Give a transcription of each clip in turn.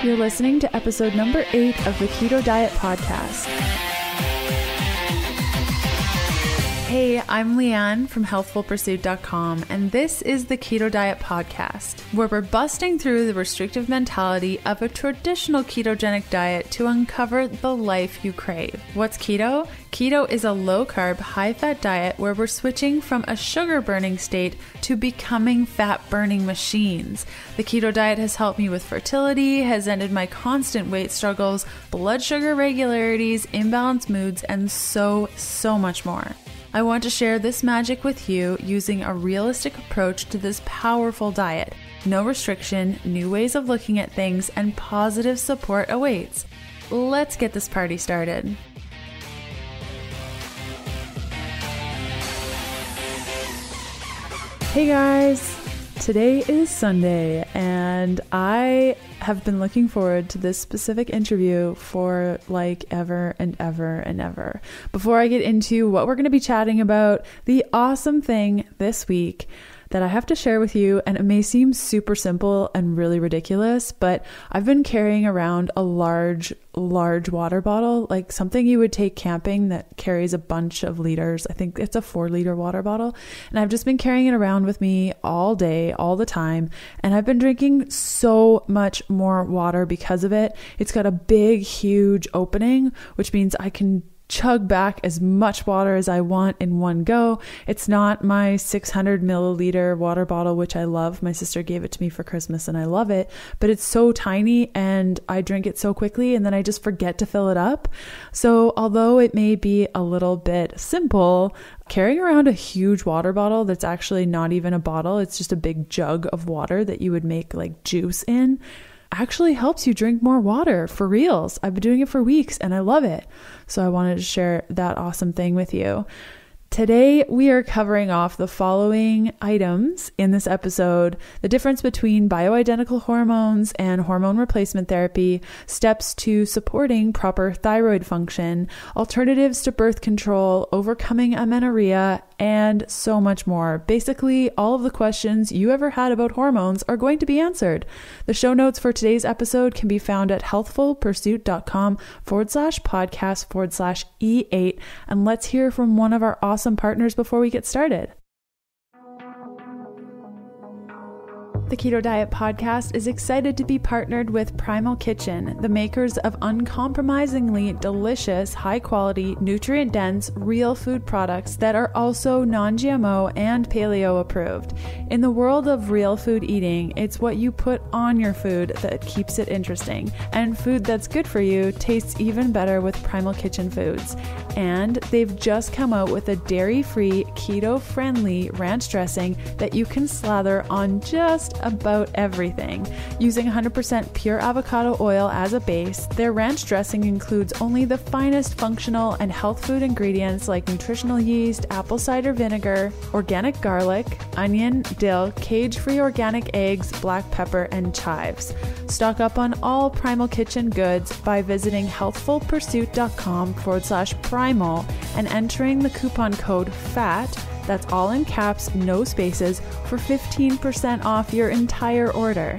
You're listening to episode number 8 of the Keto Diet Podcast. Hey, I'm Leanne from healthfulpursuit.com, and this is the Keto Diet Podcast, where we're busting through the restrictive mentality of a traditional ketogenic diet to uncover the life you crave. What's keto? Keto is a low-carb, high-fat diet where we're switching from a sugar-burning state to becoming fat-burning machines. The keto diet has helped me with fertility, has ended my constant weight struggles, blood sugar irregularities, imbalanced moods, and so much more. I want to share this magic with you using a realistic approach to this powerful diet. No restriction, new ways of looking at things, and positive support awaits. Let's get this party started. Hey guys, today is Sunday and I have been looking forward to this specific interview for like ever and ever and ever. Before I get into what we're going to be chatting about, the awesome thing this week that I have to share with you, and it may seem super simple and really ridiculous, but I've been carrying around a large water bottle, like something you would take camping that carries a bunch of liters. I think it's a 4-liter water bottle. And I've just been carrying it around with me all day, all the time. And I've been drinking so much more water because of it. It's got a big, huge opening, which means I can chug back as much water as I want in one go. It's not my 600 milliliter water bottle, which I love. My sister gave it to me for Christmas and I love it, but it's so tiny and I drink it so quickly and then I just forget to fill it up. So although it may be a little bit simple, carrying around a huge water bottle that's actually not even a bottle, it's just a big jug of water that you would make like juice in, actually helps you drink more water for reals. I've been doing it for weeks and I love it. So I wanted to share that awesome thing with you. Today, we are covering off the following items in this episode: the difference between bioidentical hormones and hormone replacement therapy, steps to supporting proper thyroid function, alternatives to birth control, overcoming amenorrhea, and so much more. Basically, all of the questions you ever had about hormones are going to be answered. The show notes for today's episode can be found at healthfulpursuit.com/podcast/E8. And let's hear from one of our awesome partners before we get started. The Keto Diet Podcast is excited to be partnered with Primal Kitchen, the makers of uncompromisingly delicious, high-quality, nutrient-dense, real food products that are also non-GMO and paleo approved. In the world of real food eating, it's what you put on your food that keeps it interesting, and food that's good for you tastes even better with Primal Kitchen foods. And they've just come out with a dairy-free, keto-friendly ranch dressing that you can slather on just about everything. Using 100% pure avocado oil as a base, their ranch dressing includes only the finest functional and health food ingredients like nutritional yeast, apple cider vinegar, organic garlic, onion, dill, cage-free organic eggs, black pepper, and chives. Stock up on all Primal Kitchen goods by visiting healthfulpursuit.com/primal and entering the coupon code FAT, that's all in caps, no spaces, for 15% off your entire order.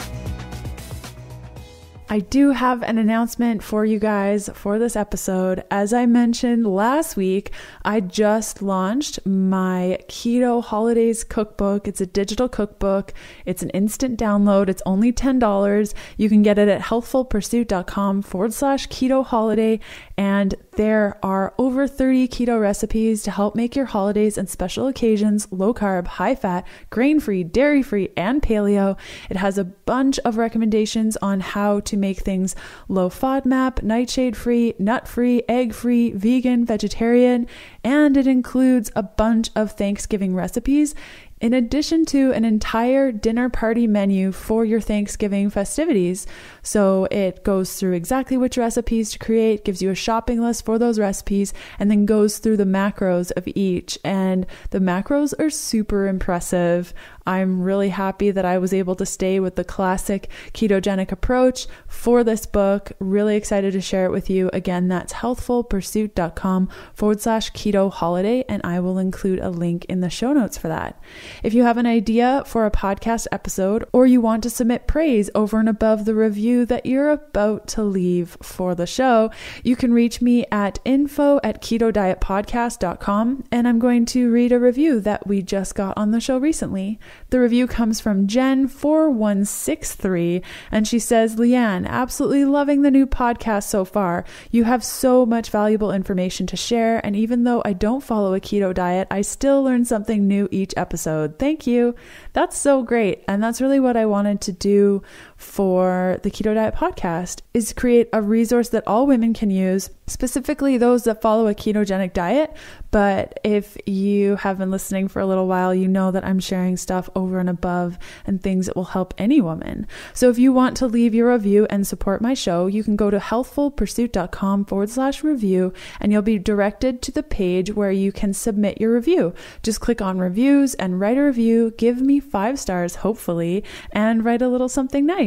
I do have an announcement for you guys for this episode. As I mentioned last week, I just launched my Keto Holidays cookbook. It's a digital cookbook. It's an instant download. It's only $10. You can get it at healthfulpursuit.com/keto holiday. And there are over 30 keto recipes to help make your holidays and special occasions low carb, high fat, grain free, dairy free, and paleo. It has a bunch of recommendations on how to make things low FODMAP, nightshade free, nut free, egg free, vegan, vegetarian, and it includes a bunch of Thanksgiving recipes in addition to an entire dinner party menu for your Thanksgiving festivities. So it goes through exactly which recipes to create, gives you a shopping list for those recipes, and then goes through the macros of each. And the macros are super impressive. I'm really happy that I was able to stay with the classic ketogenic approach for this book. Really excited to share it with you. Again, that's healthfulpursuit.com/keto holiday, and I will include a link in the show notes for that. If you have an idea for a podcast episode, or you want to submit praise over and above the review that you're about to leave for the show, you can reach me at info@ketodietpodcast.com, and I'm going to read a review that we just got on the show recently. The review comes from Jen4163, and she says, Leanne, absolutely loving the new podcast so far. You have so much valuable information to share, and even though I don't follow a keto diet, I still learn something new each episode. Thank you. That's so great, and that's really what I wanted to do for the Keto Diet Podcast, is create a resource that all women can use, specifically those that follow a ketogenic diet. But if you have been listening for a little while, you know that I'm sharing stuff over and above and things that will help any woman. So if you want to leave your review and support my show, you can go to healthfulpursuit.com/review, and you'll be directed to the page where you can submit your review. Just click on reviews and write a review. Give me 5 stars, hopefully, and write a little something nice.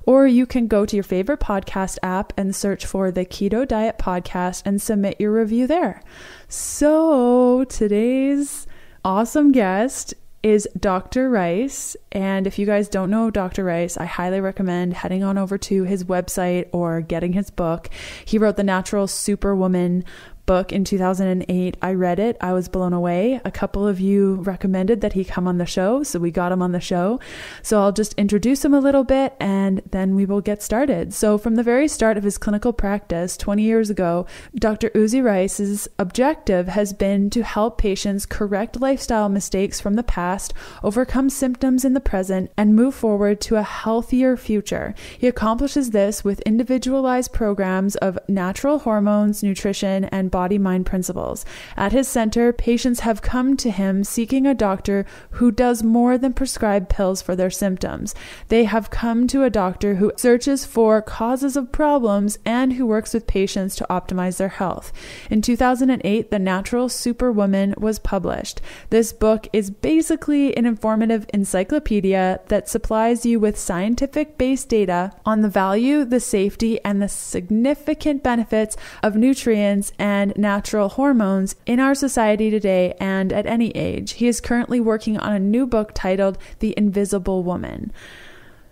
Or you can go to your favorite podcast app and search for the Keto Diet Podcast and submit your review there. So today's awesome guest is Dr. Reiss. And if you guys don't know Dr. Reiss, I highly recommend heading on over to his website or getting his book. He wrote the Natural Superwoman book in 2008. I read it. I was blown away. A couple of you recommended that he come on the show, so we got him on the show. So I'll just introduce him a little bit and then we will get started. So from the very start of his clinical practice 20 years ago, Dr. Uzzi Reiss's objective has been to help patients correct lifestyle mistakes from the past, overcome symptoms in the present, and move forward to a healthier future. He accomplishes this with individualized programs of natural hormones, nutrition, and body-mind principles. At his center, patients have come to him seeking a doctor who does more than prescribe pills for their symptoms. They have come to a doctor who searches for causes of problems and who works with patients to optimize their health. In 2008, The Natural Superwoman was published. This book is basically an informative encyclopedia that supplies you with scientific-based data on the value, the safety, and the significant benefits of nutrients and natural hormones in our society today and at any age. He is currently working on a new book titled The Invisible Woman.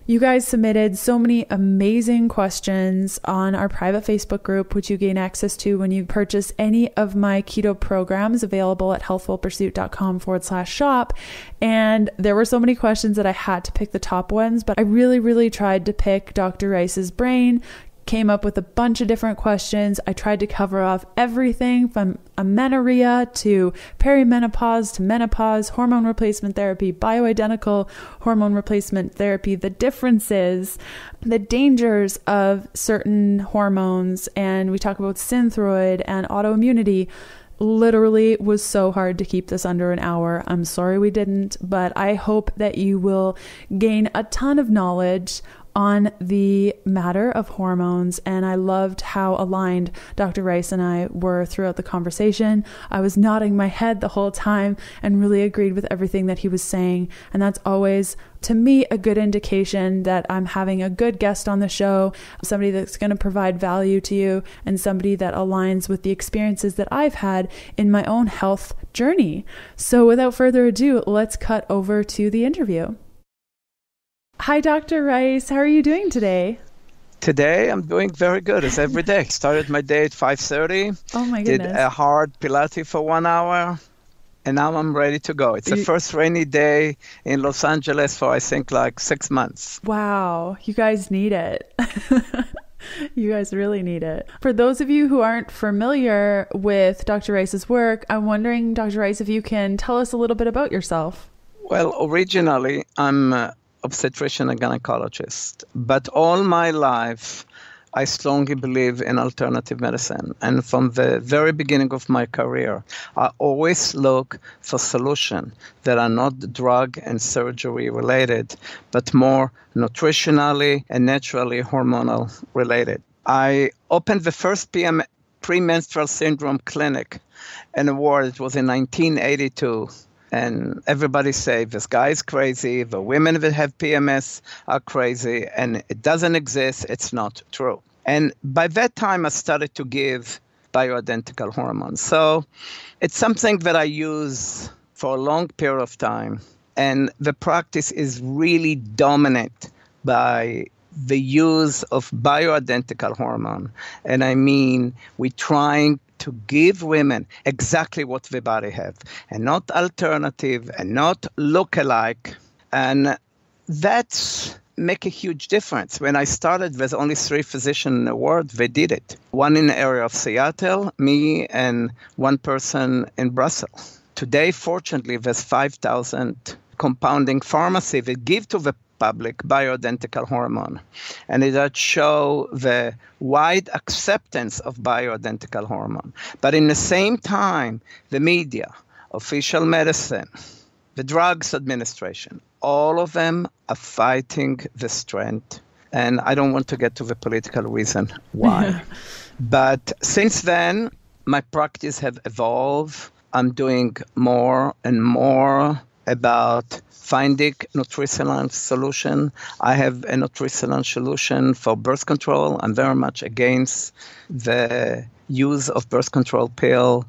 You guys submitted so many amazing questions on our private Facebook group, which you gain access to when you purchase any of my keto programs available at healthfulpursuit.com/shop. And there were so many questions that I had to pick the top ones, but I really tried to pick Dr. Reiss's brain, came up with a bunch of different questions. I tried to cover off everything from amenorrhea to perimenopause to menopause, hormone replacement therapy, bioidentical hormone replacement therapy, the differences, the dangers of certain hormones, and we talk about synthroid and autoimmunity. Literally was so hard to keep this under an hour. I'm sorry we didn't, but I hope that you will gain a ton of knowledge on the matter of hormones. And I loved how aligned Dr. Reiss and I were throughout the conversation. I was nodding my head the whole time and really agreed with everything that he was saying. And that's always, to me, a good indication that I'm having a good guest on the show, somebody that's going to provide value to you and somebody that aligns with the experiences that I've had in my own health journey. So without further ado, let's cut over to the interview. Hi, Dr. Reiss. How are you doing today? Today, I'm doing very good, as every day. Started my day at 5:30. Oh, my goodness. Did a hard Pilates for 1 hour, and now I'm ready to go. It's the first rainy day in Los Angeles for, I think, like 6 months. Wow. You guys need it. You guys really need it. For those of you who aren't familiar with Dr. Reiss's work, I'm wondering, Dr. Reiss, if you can tell us a little bit about yourself. Well, originally, I'm obstetrician and gynecologist, but all my life I strongly believe in alternative medicine, and from the very beginning of my career I always look for solutions that are not drug and surgery related, but more nutritionally and naturally hormonal related. I opened the first premenstrual syndrome clinic in the world. It was in 1982. And everybody say this guy is crazy, the women that have PMS are crazy, and it doesn't exist, it's not true. And by that time, I started to give bioidentical hormones. So it's something that I use for a long period of time. And the practice is really dominant by the use of bioidentical hormone. And I mean, we're trying to give women exactly what the body have, and not alternative and not look-alike. And that's make a huge difference. When I started, there's only 3 physicians in the world. They did it. One in the area of Seattle, me, and one person in Brussels. Today, fortunately, there's 5,000 compounding pharmacies that give to the public bioidentical hormone. And it does show the wide acceptance of bioidentical hormone. But in the same time, the media, official medicine, the drugs administration, all of them are fighting this trend. And I don't want to get to the political reason why. But since then, my practice have evolved. I'm doing more and more about finding nutritional solution. I have a nutritional solution for birth control. I'm very much against the use of birth control pill.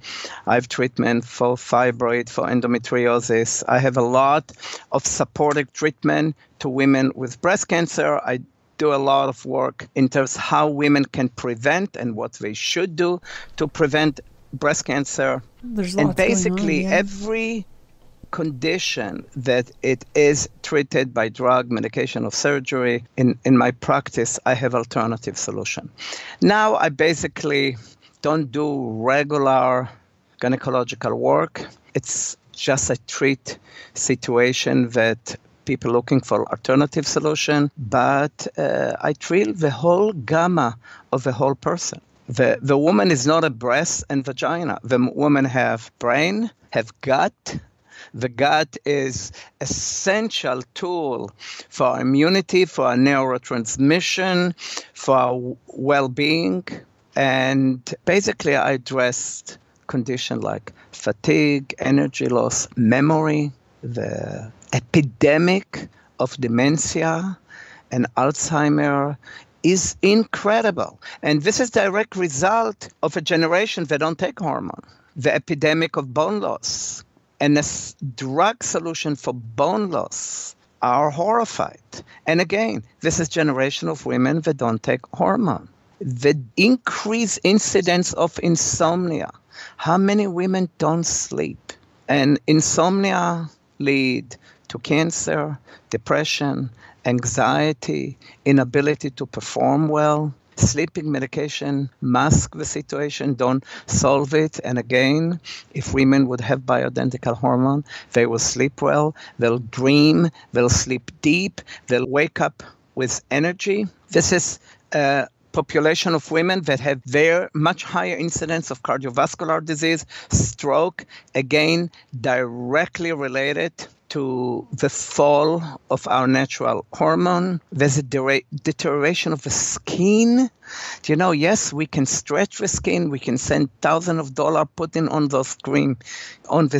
I have treatment for fibroid, for endometriosis. I have a lot of supportive treatment to women with breast cancer. I do a lot of work in terms of how women can prevent and what they should do to prevent breast cancer. There's and lots basically going on, yeah. every condition that it is treated by drug, medication, or surgery, in my practice, I have alternative solution. Now I basically don't do regular gynecological work. It's just a treat situation that people looking for alternative solution, but I treat the whole gamma of the whole person. The woman is not a breast and vagina. The woman have brain, have gut. The gut is essential tool for our immunity, for our neurotransmission, for our well-being. And basically, I addressed conditions like fatigue, energy loss, memory, the epidemic of dementia and Alzheimer is incredible. And this is direct result of a generation that don't take hormone. The epidemic of bone loss and a drug solution for bone loss are horrified. And again, this is generation of women that don't take hormone. The increased incidence of insomnia. How many women don't sleep? And insomnia lead to cancer, depression, anxiety, inability to perform well. Sleeping medication mask the situation, don't solve it. And again, if women would have bioidentical hormone, they will sleep well, they'll dream, they'll sleep deep, they'll wake up with energy. This is a population of women that have very much higher incidence of cardiovascular disease, stroke, again, directly related to the fall of our natural hormone. There's a deterioration of the skin. You know, yes, we can stretch the skin. We can send thousands of dollars putting on the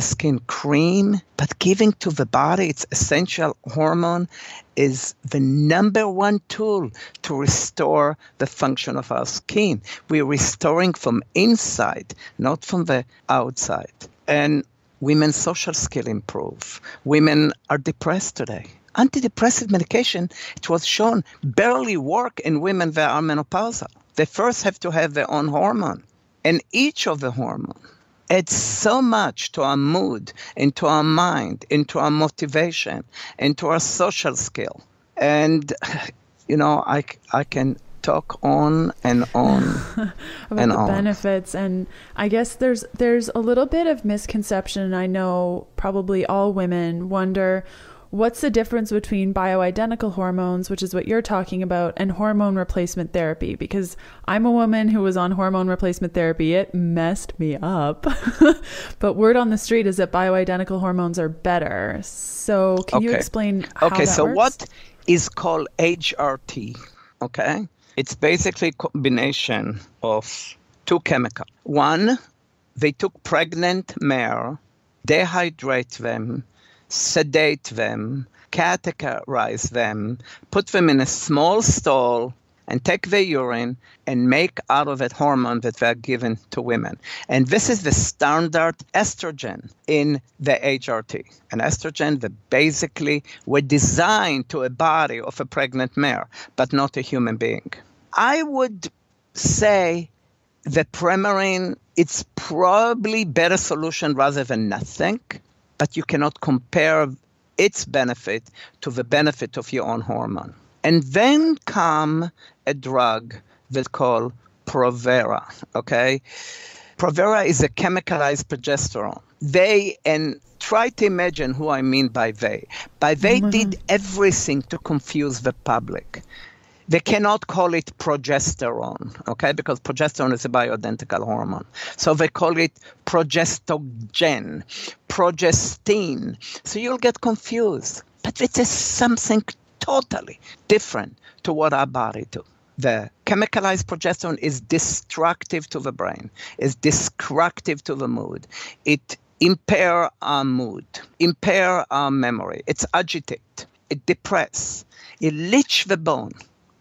skin cream. But giving to the body its essential hormone is the number one tool to restore the function of our skin. We're restoring from inside, not from the outside. And women's social skill improve. Women are depressed today. Antidepressant medication, it was shown, barely work in women that are menopausal. They first have to have their own hormone. And each of the hormones adds so much to our mood, into our mind, into our motivation, into our social skill. And, you know, I can talk on and on about and the on. benefits. And I guess there's a little bit of misconception. I know probably all women wonder, what's the difference between bioidentical hormones, which is what you're talking about, and hormone replacement therapy? Because I'm a woman who was on hormone replacement therapy. It messed me up. But word on the street is that bioidentical hormones are better. So can you explain how that so works? What is called HRT? Okay. It's basically a combination of two chemicals. One, they took pregnant mare dehydrate them, sedate them, categorize them, put them in a small stall, and take the urine and make out of it hormone that they're given to women. And this is the standard estrogen in the HRT. An estrogen that basically were designed to a body of a pregnant mare, but not a human being. I would say the Premarin, it's probably better solution rather than nothing, but you cannot compare its benefit to the benefit of your own hormone. And then come a drug that's called Provera, okay? Provera is a chemicalized progesterone. And try to imagine who I mean by they. By they did everything to confuse the public. They cannot call it progesterone, okay? Because progesterone is a bioidentical hormone. So they call it progestogen, progestine. So you'll get confused. But it is something totally different to what our body do. The chemicalized progesterone is destructive to the brain, is destructive to the mood. It impair our mood, impair our memory. It's agitate, it depress, it leach the bone.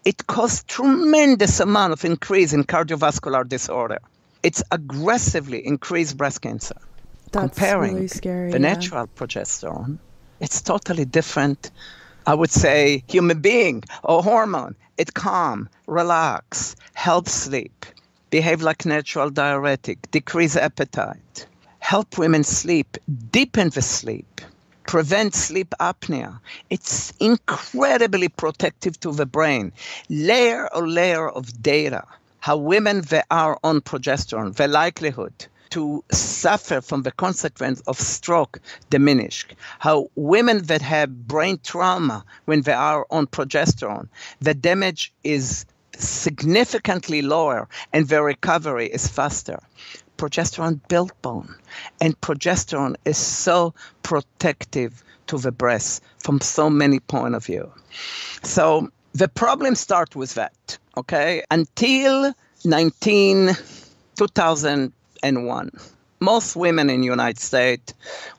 It causes tremendous amount of increase in cardiovascular disorder. It's aggressively increased breast cancer. That's comparing really scary, the natural progesterone, it's totally different. I would say human being or hormone. It calm, relax, help sleep, behave like natural diuretic, decrease appetite, help women sleep, deepen the sleep, prevent sleep apnea. It's incredibly protective to the brain. Layer of data, how women that are on progesterone, the likelihood to suffer from the consequence of stroke diminished. How women that have brain trauma when they are on progesterone, the damage is significantly lower and the recovery is faster. Progesterone builds bone, and progesterone is so protective to the breast from so many points of view. So the problem starts with that, okay? Until 2001, most women in the United States,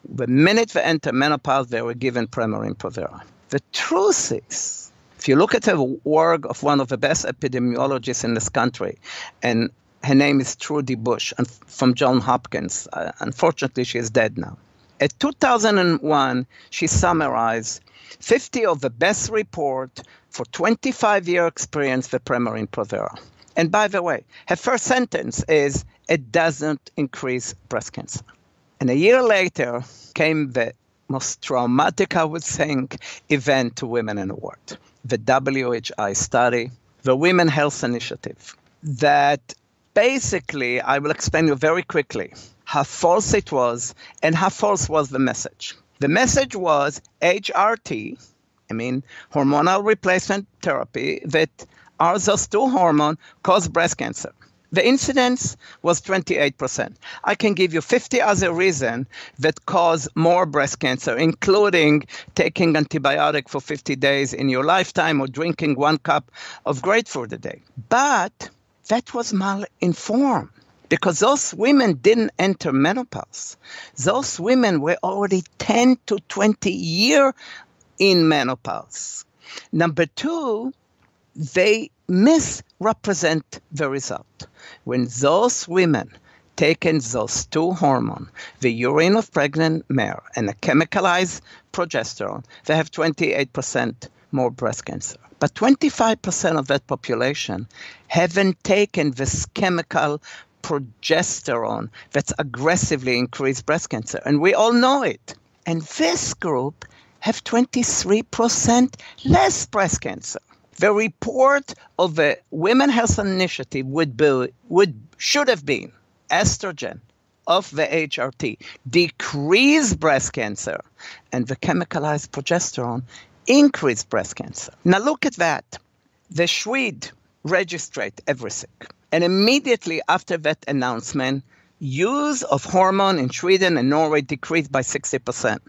the minute they enter menopause, they were given Premarin Provera. The truth is, if you look at the work of one of the best epidemiologists in this country, and her name is Trudy Bush, from Johns Hopkins. Unfortunately, she is dead now. In 2001, she summarized 50 of the best report for 25-year experience with Premarin Provera. And by the way, her first sentence is, it doesn't increase breast cancer. And a year later came the most traumatic, I would think, event to women in the world. The WHI study, the Women's Health Initiative, that basically, I will explain you very quickly how false it was and how false was the message. The message was HRT, hormonal replacement therapy, that are those two hormones cause breast cancer. The incidence was 28%. I can give you 50 other reasons that cause more breast cancer, including taking antibiotic for 50 days in your lifetime or drinking 1 cup of grapefruit a day. But that was mal-informed because those women didn't enter menopause. Those women were already 10 to 20 years in menopause. Number two, they misrepresent the result. When those women taken those two hormones, the urine of pregnant mare and a chemicalized progesterone, they have 28% more breast cancer. But 25% of that population haven't taken this chemical progesterone that's aggressively increased breast cancer. And we all know it. And this group have 23% less breast cancer. The report of the Women's Health Initiative should have been estrogen of the HRT decrease breast cancer, and the chemicalized progesterone increase breast cancer. Now look at that. The Swede registered everything. And immediately after that announcement, use of hormone in Sweden and Norway decreased by 60%.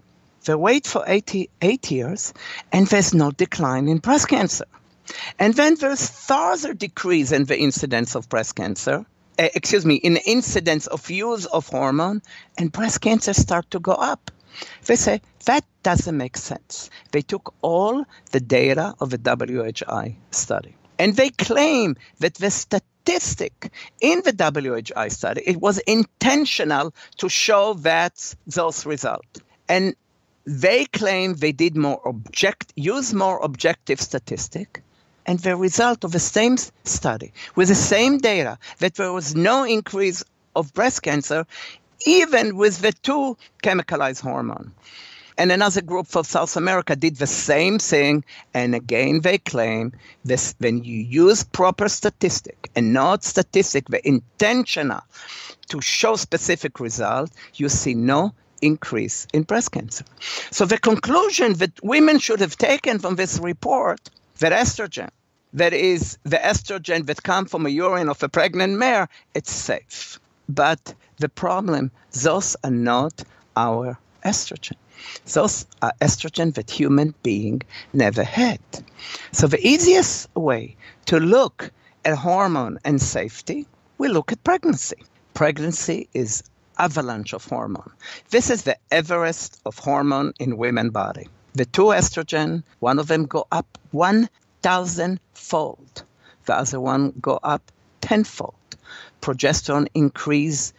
They wait for 88 years, and there's no decline in breast cancer. And then there's further decrease in the incidence of breast cancer in incidence of use of hormone, and breast cancer start to go up. They say, that doesn't make sense. They took all the data of a WHI study, and they claim that the statistic in the WHI study, it was intentional to show that those results. And they claim they did use more objective statistic, and the result of the same study, with the same data, that there was no increase of breast cancer, even with the two chemicalized hormone. And another group from South America did the same thing, and again they claim this: when you use proper statistic and not statistic, the intentional to show specific result, you see no increase in breast cancer. So the conclusion that women should have taken from this report, that estrogen, that is the estrogen that comes from a urine of a pregnant mare, it's safe. But the problem, those are not our estrogen. Those are estrogen that human being never had. So the easiest way to look at hormone and safety, we look at pregnancy. Pregnancy is avalanche of hormone. This is the Everest of hormone in women's body. The two estrogen, one of them go up 1,000-fold. The other one go up 10-fold. Progesterone increase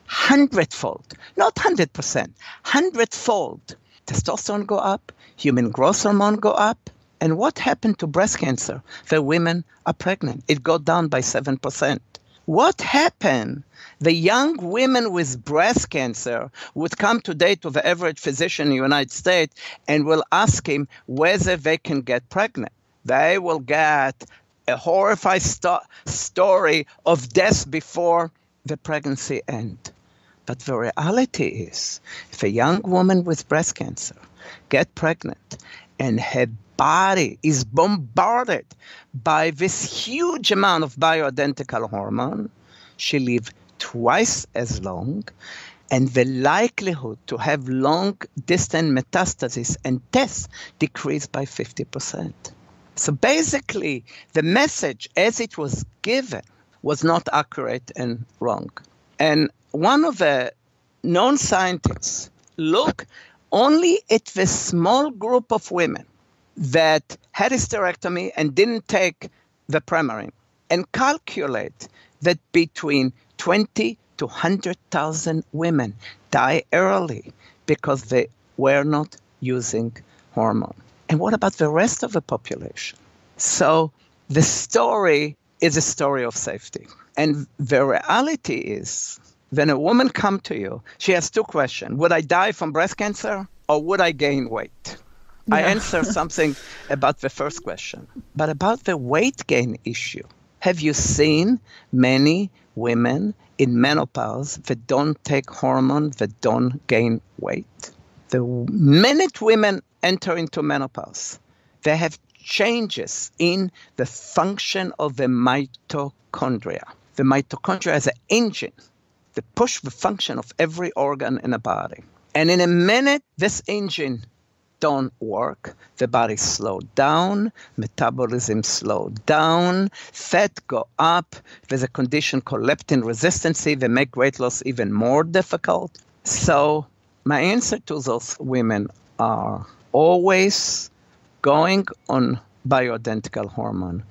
100-fold, not 100%, 100-fold. Testosterone go up, human growth hormone go up. And what happened to breast cancer? The women are pregnant. It go down by 7%. What happened? The young women with breast cancer would come today to the average physician in the United States and will ask him whether they can get pregnant. They will get a horrifying story of death before the pregnancy ends. But the reality is, if a young woman with breast cancer gets pregnant and her body is bombarded by this huge amount of bioidentical hormone, she lives twice as long, and the likelihood to have long-distance metastasis and death decreased by 50%. So basically, the message as it was given was not accurate and wrong. And one of the known scientists looked only at the small group of women that had hysterectomy and didn't take the Premarin, and calculate that between 20 to 100,000 women die early because they were not using hormone. And what about the rest of the population? So the story is a story of safety. And the reality is, when a woman comes to you, she has two questions. Would I die from breast cancer, or would I gain weight? Yeah. I answer something about the first question. But about the weight gain issue, have you seen many women in menopause that don't take hormone, that don't gain weight? The minute women enter into menopause, they have changes in the function of the mitochondria. The mitochondria is an engine that push the function of every organ in the body. And in a minute, this engine don't work. The body slow down, metabolism slow down, fat go up. There's a condition called leptin resistance that make weight loss even more difficult. So my answer to those women are always going on bioidentical hormone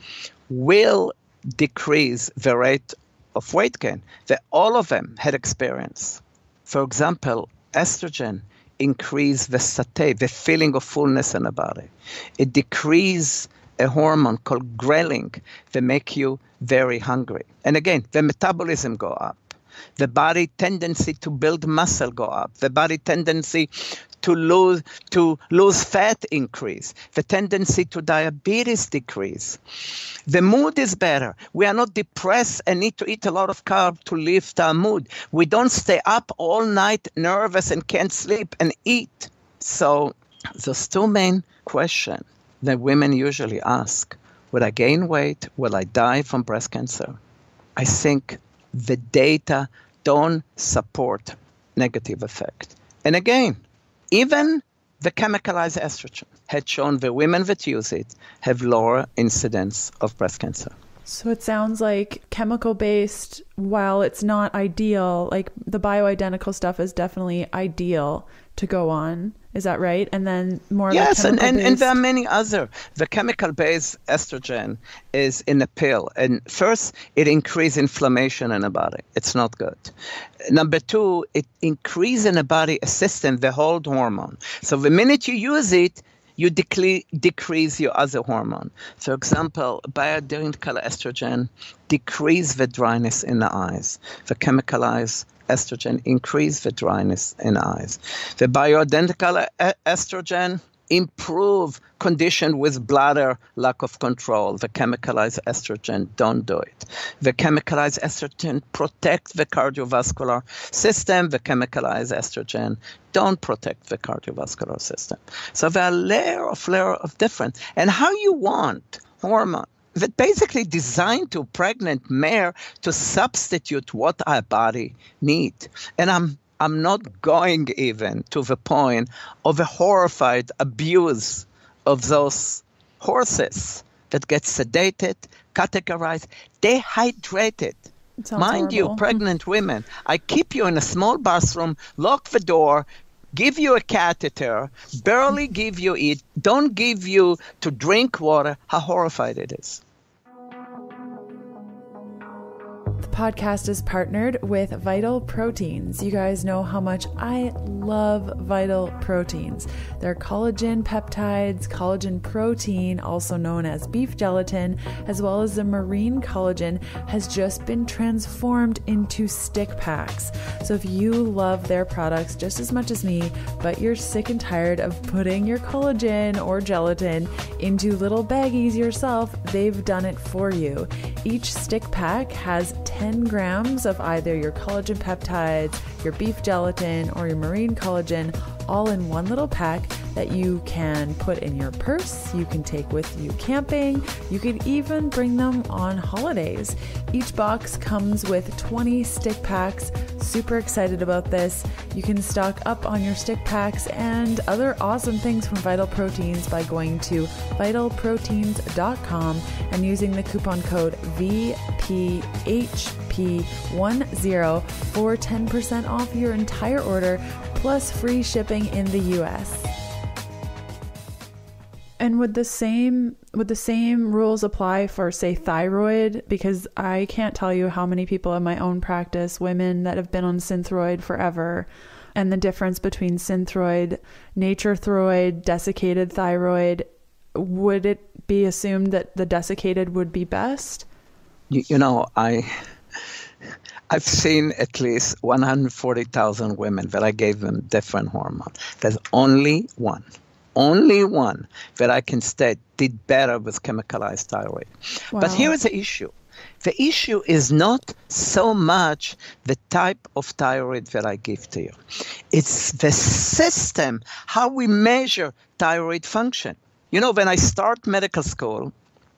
will decrease the rate of weight gain that all of them had experienced. For example, estrogen increase the satiety, the feeling of fullness in the body. It decreases a hormone called ghrelin that make you very hungry. And again, the metabolism go up. The body tendency to build muscle go up. The body tendency to lose fat increase. The tendency to diabetes decrease. The mood is better. We are not depressed and need to eat a lot of carb to lift our mood. We don't stay up all night nervous and can't sleep and eat. So those two main questions that women usually ask, will I gain weight? Will I die from breast cancer? I think the data don't support negative effect. And again, even the chemicalized estrogen had shown the women that use it have lower incidence of breast cancer. So it sounds like chemical-based, while it's not ideal, like the bioidentical stuff is definitely ideal to go on. Is that right? And then more yes, like and there are many other. The chemical-based estrogen is in a pill. And first, it increases inflammation in the body. It's not good. Number two, it increases in the body a system, the hold hormone. So the minute you use it, you decrease your other hormone. For example, bioidentical estrogen decrease the dryness in the eyes. The chemicalized estrogen increase the dryness in the eyes. The bioidentical estrogen improve condition with bladder lack of control. The chemicalized estrogen don't do it. The chemicalized estrogen protect the cardiovascular system. The chemicalized estrogen don't protect the cardiovascular system. So there are layer of different. And how you want hormone that basically designed to pregnant mare to substitute what our body need. And I'm not going even to the point of a horrified abuse of those horses that get sedated, categorized, dehydrated. Mind you, pregnant women, I keep you in a small bathroom, lock the door, give you a catheter, barely give you eat, don't give you to drink water. How horrified it is. The podcast is partnered with Vital Proteins. You guys know how much I love Vital Proteins. They're collagen peptides, collagen protein, also known as beef gelatin, as well as the marine collagen, has just been transformed into stick packs. So if you love their products just as much as me, but you're sick and tired of putting your collagen or gelatin into little baggies yourself, they've done it for you. Each stick pack has 10 grams of either your collagen peptides, your beef gelatin, or your marine collagen, all in one little pack that you can put in your purse, you can take with you camping, you can even bring them on holidays. Each box comes with 20 stick packs. Super excited about this. You can stock up on your stick packs and other awesome things from Vital Proteins by going to vitalproteins.com and using the coupon code VPHP10 for 10% off your entire order, plus free shipping in the US. And would the same rules apply for, say, thyroid? Because I can't tell you how many people in my own practice, women that have been on Synthroid forever, and the difference between Synthroid, Nature Throid, desiccated thyroid. Would it be assumed that the desiccated would be best? You know, I've seen at least 140,000 women that I gave them different hormone. There's only one that I can state did better with chemicalized thyroid. Wow. But here is the issue. The issue is not so much the type of thyroid that I give to you. It's the system, how we measure thyroid function. You know, when I start medical school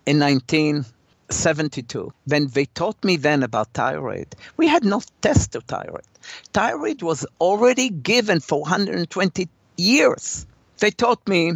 in 1972, when they taught me then about thyroid, we had no test of thyroid. Thyroid was already given for 120 years. They taught me,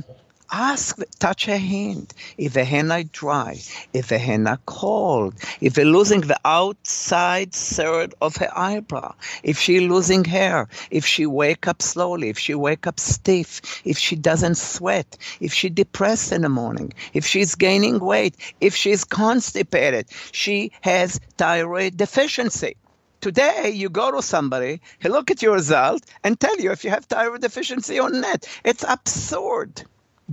touch a hand. If the hand are dry, if the hand are cold, if they're losing the outside third of her eyebrow, if she losing hair, if she wake up slowly, if she wake up stiff, if she doesn't sweat, if she depressed in the morning, if she's gaining weight, if she's constipated, she has thyroid deficiency. Today, you go to somebody, he look at your result and tell you if you have thyroid deficiency or not. It's absurd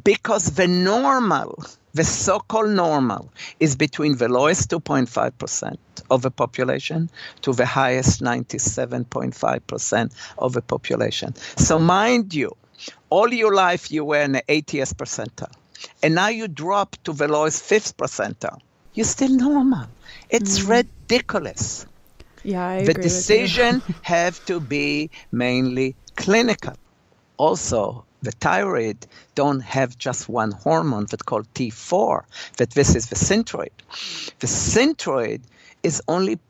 because the normal, the so-called normal, is between the lowest 2.5% of the population to the highest 97.5% of the population. So mind you, all your life you were in the 80th percentile, and now you drop to the lowest 5th percentile. You're still normal. It's ridiculous. Yeah, I agree. The decision have to be mainly clinical. Also, the thyroid don't have just one hormone that's called T4, that this is the synthroid. The synthroid is only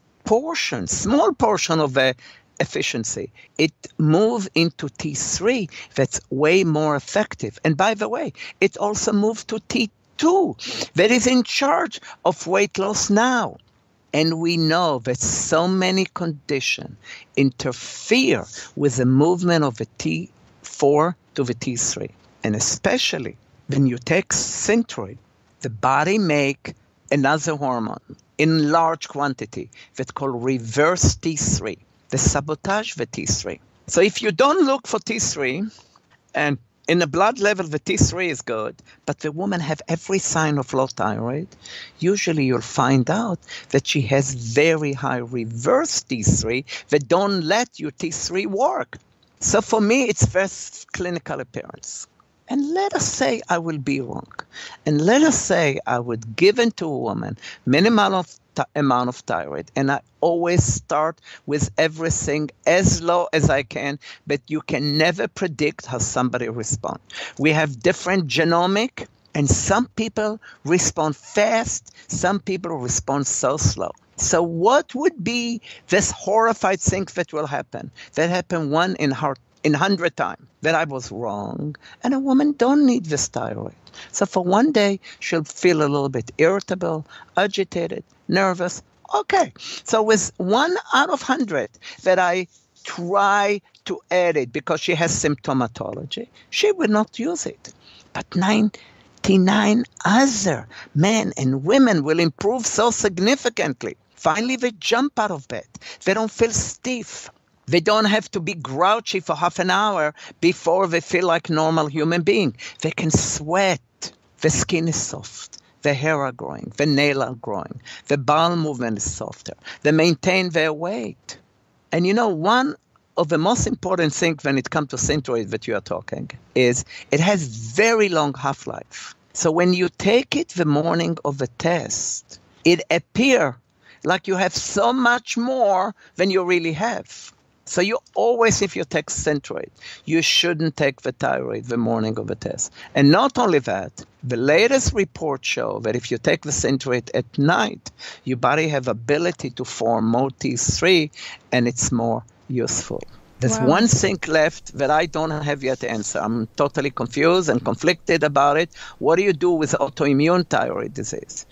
small portion of the efficiency. It moves into T3 that's way more effective. And by the way, it also moves to T2 two that is in charge of weight loss now. And we know that so many conditions interfere with the movement of the T4 to the T3. And especially when you take Synthroid, the body make another hormone in large quantity that's called reverse T3. They sabotage the T3. So if you don't look for T3, and in the blood level, the T3 is good, but the woman have every sign of low thyroid, usually you'll find out that she has very high reverse T3 that don't let your T3 work. So for me, it's first clinical appearance. And let us say I will be wrong. And let us say I would give into a woman minimal amount of thyroid. And I always start with everything as low as I can, but you can never predict how somebody responds. We have different genomic, and some people respond fast, some people respond so slow. So what would be this horrified thing that will happen? That happened one in 100 times, that I was wrong, and a woman don't need this thyroid. So for one day, she'll feel a little bit irritable, agitated, nervous. Okay, so with 1 out of 100 that I try to add it because she has symptomatology, she will not use it. But 99 other men and women will improve so significantly. Finally, they jump out of bed. They don't feel stiff. They don't have to be grouchy for half an hour before they feel like normal human being. They can sweat. The skin is soft. The hair are growing. The nails are growing. The bowel movement is softer. They maintain their weight. And you know, one of the most important things when it comes to Synthroid that you are talking is it has very long half-life. So when you take it the morning of the test, it appears like you have so much more than you really have. So you always, if you take Synthroid, you shouldn't take the thyroid the morning of the test. And not only that, the latest reports show that if you take the Synthroid at night, your body have ability to form more T3, and it's more useful. There's one thing left that I don't have yet to answer. I'm totally confused and conflicted about it. What do you do with autoimmune thyroid disease?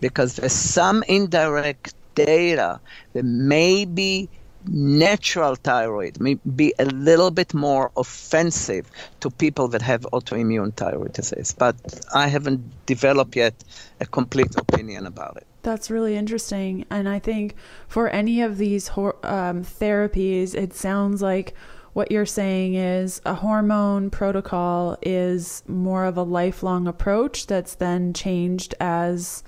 Because there's some indirect data that maybe natural thyroid may be a little bit more offensive to people that have autoimmune thyroid disease. But I haven't developed yet a complete opinion about it. That's really interesting. And I think for any of these therapies, it sounds like what you're saying is a hormone protocol is more of a lifelong approach that's then changed as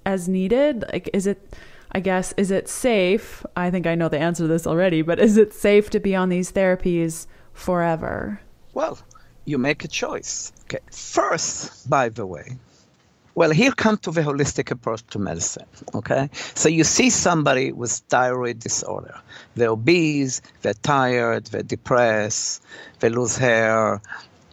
needed. Like, is it safe? I think I know the answer to this already, but is it safe to be on these therapies forever? Well, you make a choice. Okay. First, by the way, well, here comes to the holistic approach to medicine, okay? So you see somebody with thyroid disorder. They're obese, they're tired, they're depressed, they lose hair,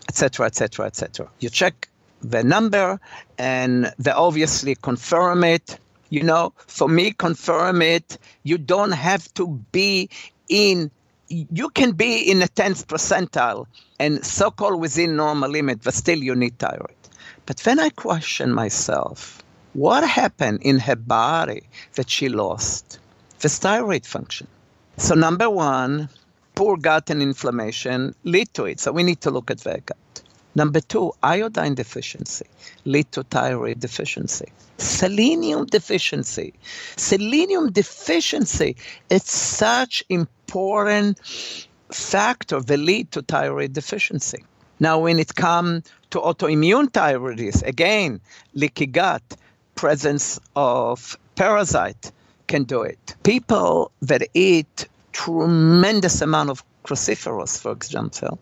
etc., etc., etc. You check the number, and they obviously confirm it. You know, for me, confirm it. You don't have to be you can be in the 10th percentile and so-called within normal limit, but still you need thyroid. But then I question myself, what happened in her body that she lost this thyroid function? So number one, poor gut and inflammation lead to it. So we need to look at the gut. Number two, iodine deficiency lead to thyroid deficiency. Selenium deficiency. Selenium deficiency is such important factor that lead to thyroid deficiency. Now, when it comes to autoimmune thyroiditis, again, leaky gut, presence of parasite can do it. People that eat tremendous amount of cruciferous, for example,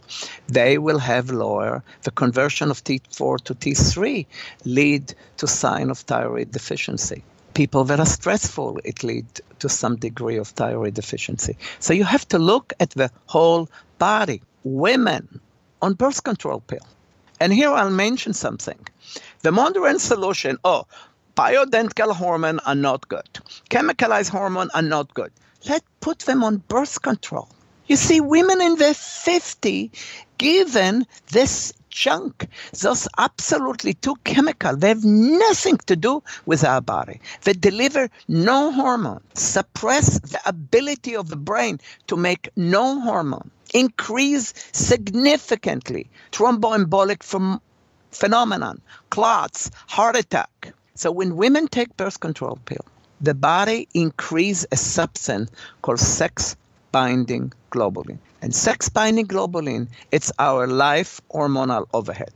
they will have the conversion of T4 to T3 lead to sign of thyroid deficiency. People that are stressful, it leads to some degree of thyroid deficiency. So you have to look at the whole body. Women on birth control pill. And here I'll mention something. The modern solution, bioidentical hormone are not good. Chemicalized hormone are not good. Let's put them on birth control. You see, women in their 50s given this junk. Those absolutely two chemicals, they have nothing to do with our body. They deliver no hormone, suppress the ability of the brain to make no hormone, increase significantly thromboembolic phenomenon, clots, heart attack. So when women take birth control pill, the body increases a substance called sex-binding globulin. And sex-binding globulin, it's our life hormonal overhead.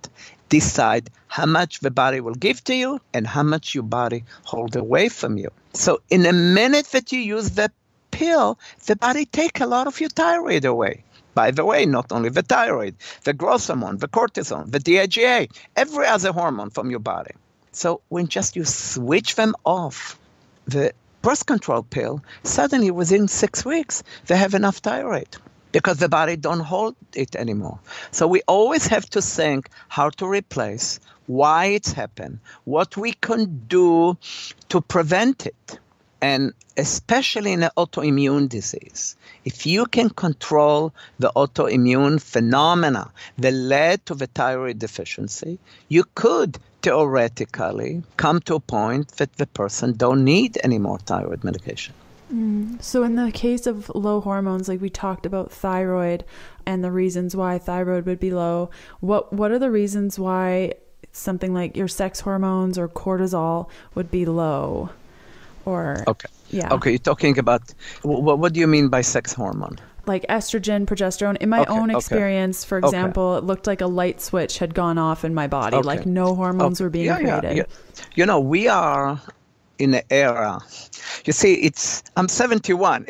Decide how much the body will give to you and how much your body hold away from you. So in a minute that you use the pill, the body take a lot of your thyroid away. By the way, not only the thyroid, the growth hormone, the cortisol, the DHEA, every other hormone from your body. So when just you switch them off, the birth control pill, suddenly within 6 weeks, they have enough thyroid because the body don't hold it anymore. So we always have to think how to replace, why it's happened, what we can do to prevent it. And especially in an autoimmune disease, if you can control the autoimmune phenomena that led to the thyroid deficiency, you could theoretically come to a point that the person don't need any more thyroid medication. So in the case of low hormones, like we talked about thyroid and the reasons why thyroid would be low, what are the reasons why something like your sex hormones or cortisol would be low? Or okay, yeah. Okay, you're talking about, what do you mean by sex hormone? Like estrogen, progesterone. In my own experience, for example, it looked like a light switch had gone off in my body, like no hormones were being created. Yeah. You know, we are in an era. You see, I'm 71.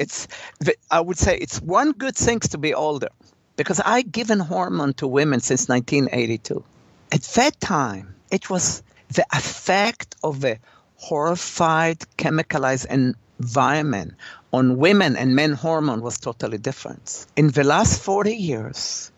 I would say it's one good thing to be older, because I given hormone to women since 1982. At that time, it was the effect of the horrified, chemicalized environment on women and men hormone was totally different. In the last 40 years,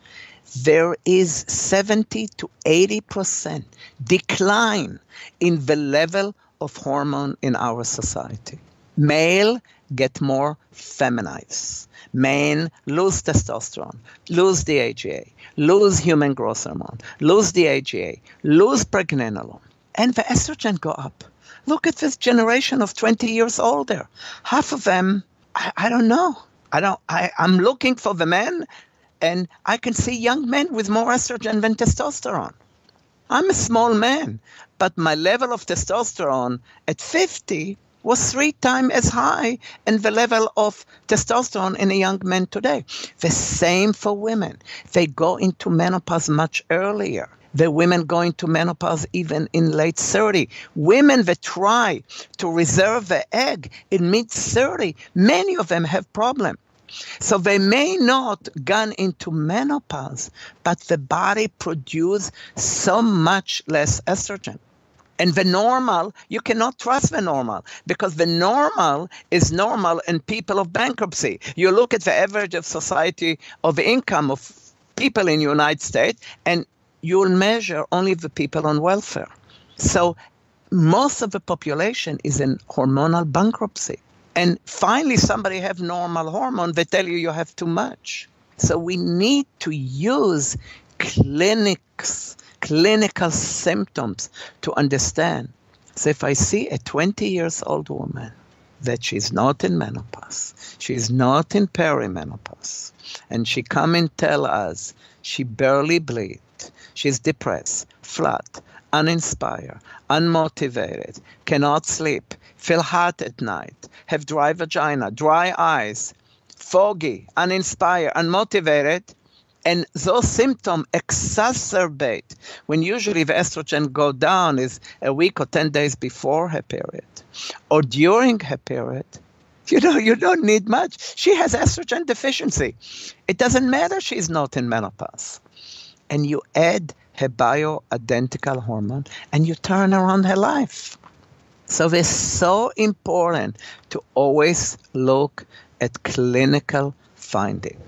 there is 70 to 80% decline in the level of hormone in our society. Male get more feminized. Men lose testosterone, lose DHEA, lose human growth hormone, lose DHEA, lose pregnenolone, and the estrogen go up. Look at this generation of 20 years older. Half of them, I don't know. I'm looking for the men, and I can see young men with more estrogen than testosterone. I'm a small man, but my level of testosterone at 50 was 3 times as high as the level of testosterone in a young man today. The same for women. They go into menopause much earlier. The women go into menopause even in late 30. Women that try to reserve the egg in mid-30, many of them have problems. So they may not gone into menopause, but the body produce so much less estrogen. And the normal, you cannot trust the normal, because the normal is normal in people of bankruptcy. You look at the average of society of income of people in the United States, and you'll measure only the people on welfare. So most of the population is in hormonal bankruptcy. And finally, somebody have normal hormone, they tell you have too much. So we need to use clinical symptoms to understand. So if I see a 20 years old woman that she's not in menopause, she's not in perimenopause, and she come and tell us she barely bleeds, she's depressed, flat, uninspired, unmotivated, cannot sleep, feel hot at night, have dry vagina, dry eyes, foggy, uninspired, unmotivated, and those symptoms exacerbate when usually the estrogen go down is a week or 10 days before her period or during her period. You don't need much. She has estrogen deficiency. It doesn't matter she's not in menopause. And you add her bioidentical hormone and you turn around her life. So it's so important to always look at clinical finding.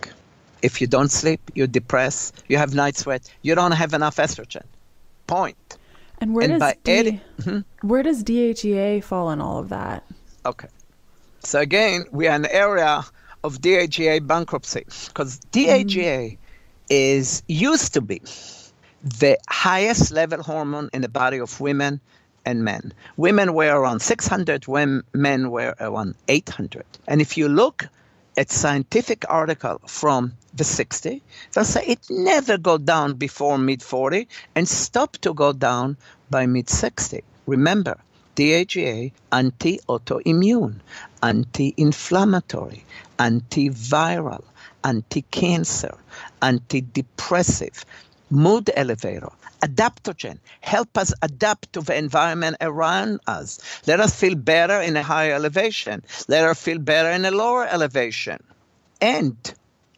If you don't sleep, you're depressed, you have night sweat, you don't have enough estrogen. Point. And where does DHEA fall in all of that? Okay. So again, we are in an area of DHEA bankruptcy, because DHEA used to be the highest level hormone in the body of women and men. Women were around 600, when men were around 800. And if you look at scientific article from the 60s, they'll say it never go down before mid-40 and stop to go down by mid-60. Remember, DHEA, anti-autoimmune, anti-inflammatory, antiviral, anti-cancer, antidepressive, mood elevator, adaptogen, help us adapt to the environment around us. Let us feel better in a higher elevation. Let us feel better in a lower elevation. And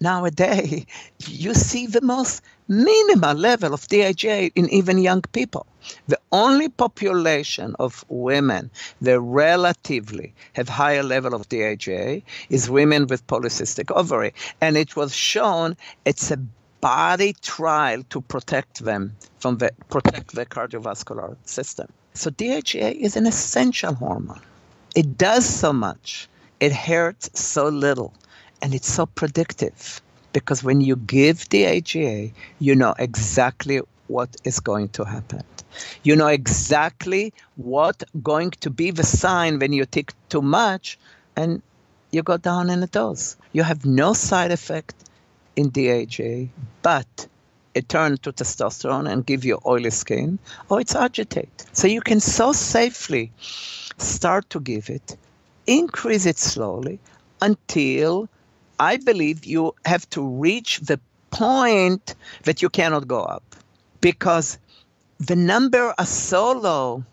nowadays, you see the most minimal level of DHEA in even young people. The only population of women that relatively have higher level of DHEA is women with polycystic ovary. And it was shown it's a body trial to protect them from protect the cardiovascular system. So DHEA is an essential hormone. It does so much. It hurts so little. And it's so predictive. Because when you give DHEA, you know exactly what is going to happen. You know exactly what going to be the sign when you take too much and you go down in a dose. You have no side effect in DHEA, but it turns to testosterone and give you oily skin, or it's agitate. So you can so safely start to give it, increase it slowly until I believe you have to reach the point that you cannot go up, because the number are so low.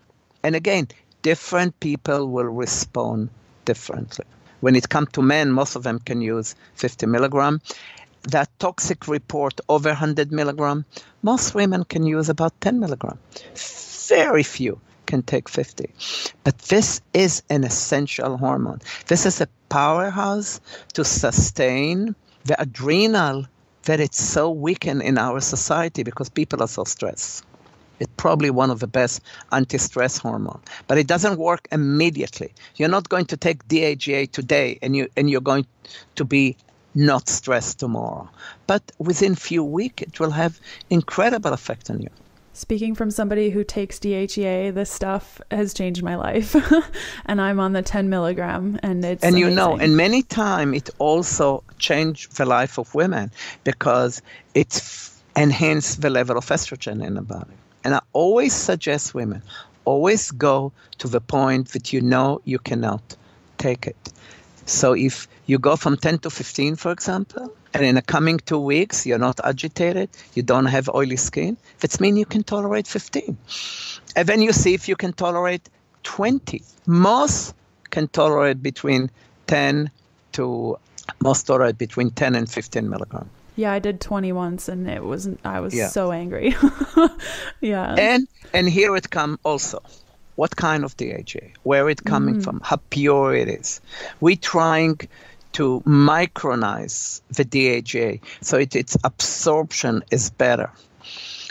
And again, different people will respond differently. When it comes to men, most of them can use 50 milligram. That toxic report over 100 milligram, most women can use about 10 milligram. Very few can take 50. But this is an essential hormone. This is a powerhouse to sustain the adrenal that it's so weakened in our society because people are so stressed. It's probably one of the best anti-stress hormone, but it doesn't work immediately. You're not going to take DHEA today and you're going to be not stressed tomorrow. But within few weeks, it will have incredible effect on you. Speaking from somebody who takes DHEA, this stuff has changed my life. And I'm on the 10 milligram and it's And amazing. you know, and many times it also changed the life of women because it's enhanced the level of estrogen in the body. And I always suggest women, always go to the point that you know you cannot take it. So if you go from 10 to 15, for example, and in the coming 2 weeks, you're not agitated, you don't have oily skin, that means you can tolerate 15. And then you see if you can tolerate 20. Most can tolerate between 10 and 15 milligrams. Yeah, I did 20 once and I was so angry. Yeah. And here it comes also. What kind of DHEA? Where it coming from? How pure it is? We're trying to micronize the DHEA so its absorption is better.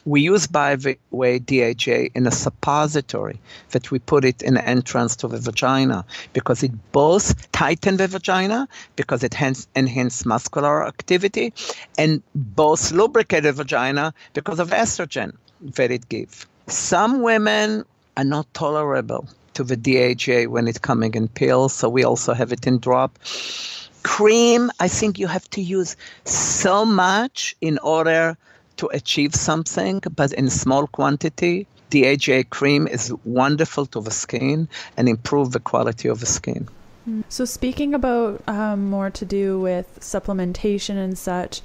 We use, by the way, DHEA in a suppository that we put it in the entrance to the vagina because it both tightens the vagina because it enhances muscular activity and both lubricate the vagina because of estrogen that it gives. Some women are not tolerable to the DHEA when it's coming in pills, so we also have it in drop. Cream, I think you have to use so much in order to achieve something, but in small quantity. DHEA cream is wonderful to the skin and improve the quality of the skin. So speaking about more to do with supplementation and such,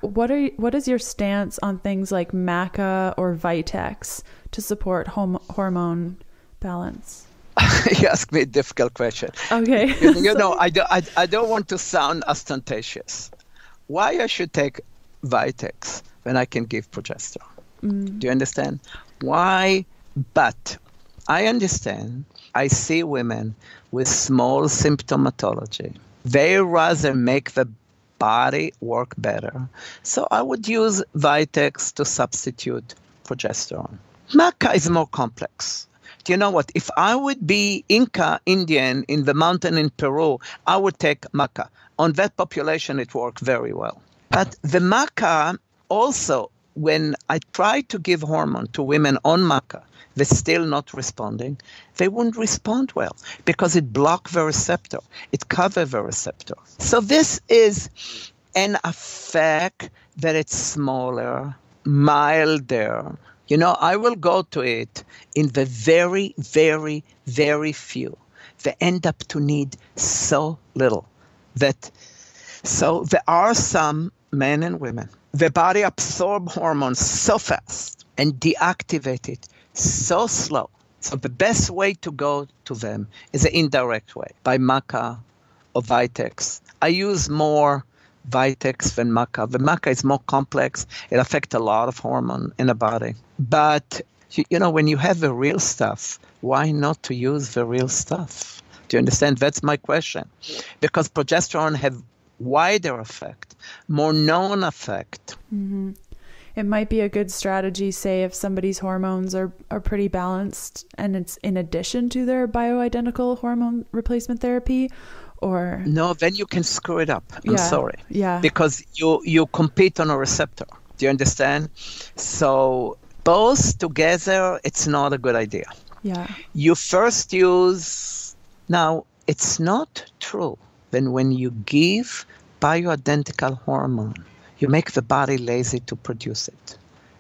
what is your stance on things like maca or Vitex to support hormone balance? You ask me a difficult question. Okay. You know, I don't want to sound ostentatious. Why I should take Vitex when I can give progesterone? Do you understand? Why? But I understand. I see women with small symptomatology. They rather make the body work better. So I would use Vitex to substitute progesterone. Maca is more complex. Do you know what? If I would be Inca Indian in the mountain in Peru, I would take maca. On that population, it worked very well. But the maca also when I try to give hormone to women on maca, they're still not responding, they wouldn't respond well because it blocks the receptor. It covers the receptor. So this is an effect that it's smaller, milder. You know, I will go to it in the very, very, very few. They end up to need so little that, so there are some men and women, the body absorbs hormones so fast and deactivate it so slow. So the best way to go to them is an indirect way, by maca or Vitex. I use more Vitex than maca. The maca is more complex. It affects a lot of hormone in the body. But, you know, when you have the real stuff, why not to use the real stuff? Do you understand? That's my question. Because progesterone have wider effect, more known effect. Mm-hmm. It might be a good strategy, say, if somebody's hormones are pretty balanced and it's in addition to their bioidentical hormone replacement therapy, or... No, then you can screw it up. I'm sorry. Yeah. Because you compete on a receptor. Do you understand? So both together, it's not a good idea. Yeah. You first use... Now, it's not true that when you give bioidentical hormone, you make the body lazy to produce it.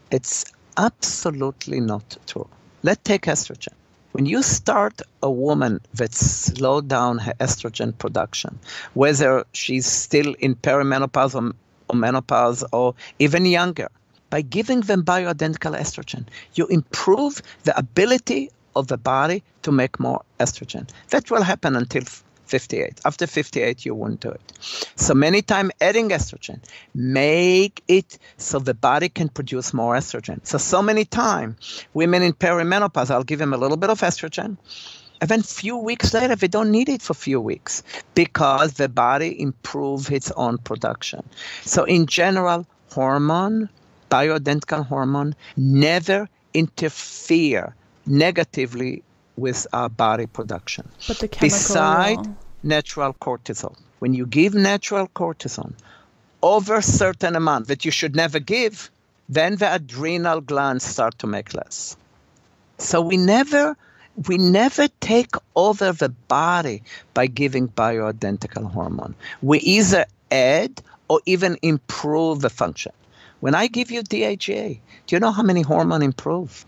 It's absolutely not true. Let's take estrogen. When you start a woman that slowed down her estrogen production, whether she's still in perimenopause or menopause or even younger, by giving them bioidentical estrogen, you improve the ability of the body to make more estrogen. That will happen until 58. After 58, you won't do it. So many times adding estrogen, make it so the body can produce more estrogen. So many times, women in perimenopause, I'll give them a little bit of estrogen, and then a few weeks later, they don't need it for a few weeks because the body improves its own production. So in general, hormone, bioidentical hormone, never interfere negatively with our body production. But the chemical Beside natural cortisol. When you give natural cortisol over a certain amount that you should never give, then the adrenal glands start to make less. So we never take over the body by giving bioidentical hormone. We either add or even improve the function. When I give you DHEA, do you know how many hormones improve?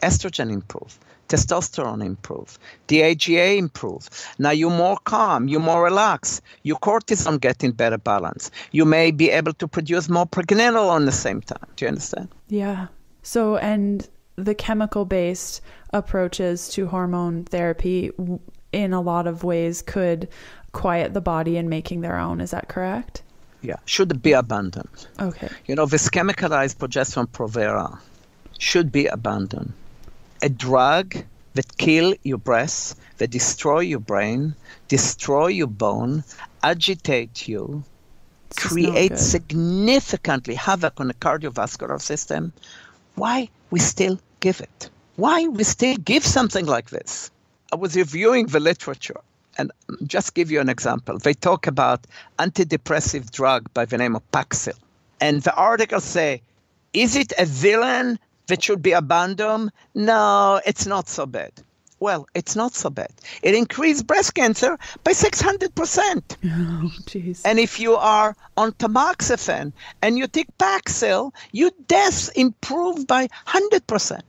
Estrogen improve. Testosterone improve, DHEA improve. Now you're more calm, you're more relaxed, your cortisol get in better balance. You may be able to produce more pregnenolone at the same time. Do you understand? Yeah. So, and the chemical-based approaches to hormone therapy in a lot of ways could quiet the body in making their own. Is that correct? Yeah, should be abandoned. Okay. You know, this chemicalized progesterone Provera should be abandoned. A drug that kill your breasts, that destroy your brain, destroy your bone, agitate you, create significantly havoc on the cardiovascular system. Why we still give it? Why we still give something like this? I was reviewing the literature, and just give you an example. They talk about antidepressive drug by the name of Paxil. And the articles say, is it a villain that should be abandoned? No, it's not so bad. Well, it's not so bad. It increased breast cancer by 600%. Oh, jeez. And if you are on tamoxifen and you take Paxil, your deaths improve by 100%.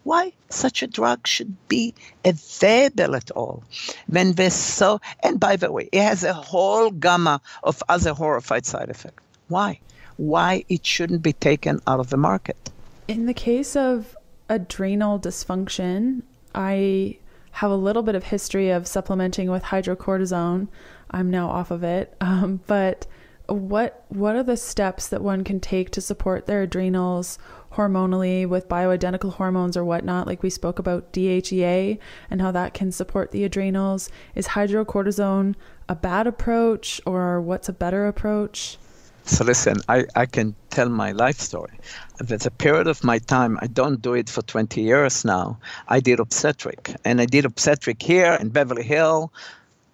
Why such a drug should be available at all when there's so... And by the way, it has a whole gamma of other horrified side effects. Why? Why it shouldn't be taken out of the market? In the case of adrenal dysfunction, I have a little bit of history of supplementing with hydrocortisone. I'm now off of it. But what are the steps that one can take to support their adrenals hormonally with bioidentical hormones or whatnot? Like we spoke about DHEA and how that can support the adrenals. Is hydrocortisone a bad approach, or what's a better approach? So listen, I can tell my life story. There's a period of my time, I don't do it for 20 years now. I did obstetric, and I did obstetric here in Beverly Hills,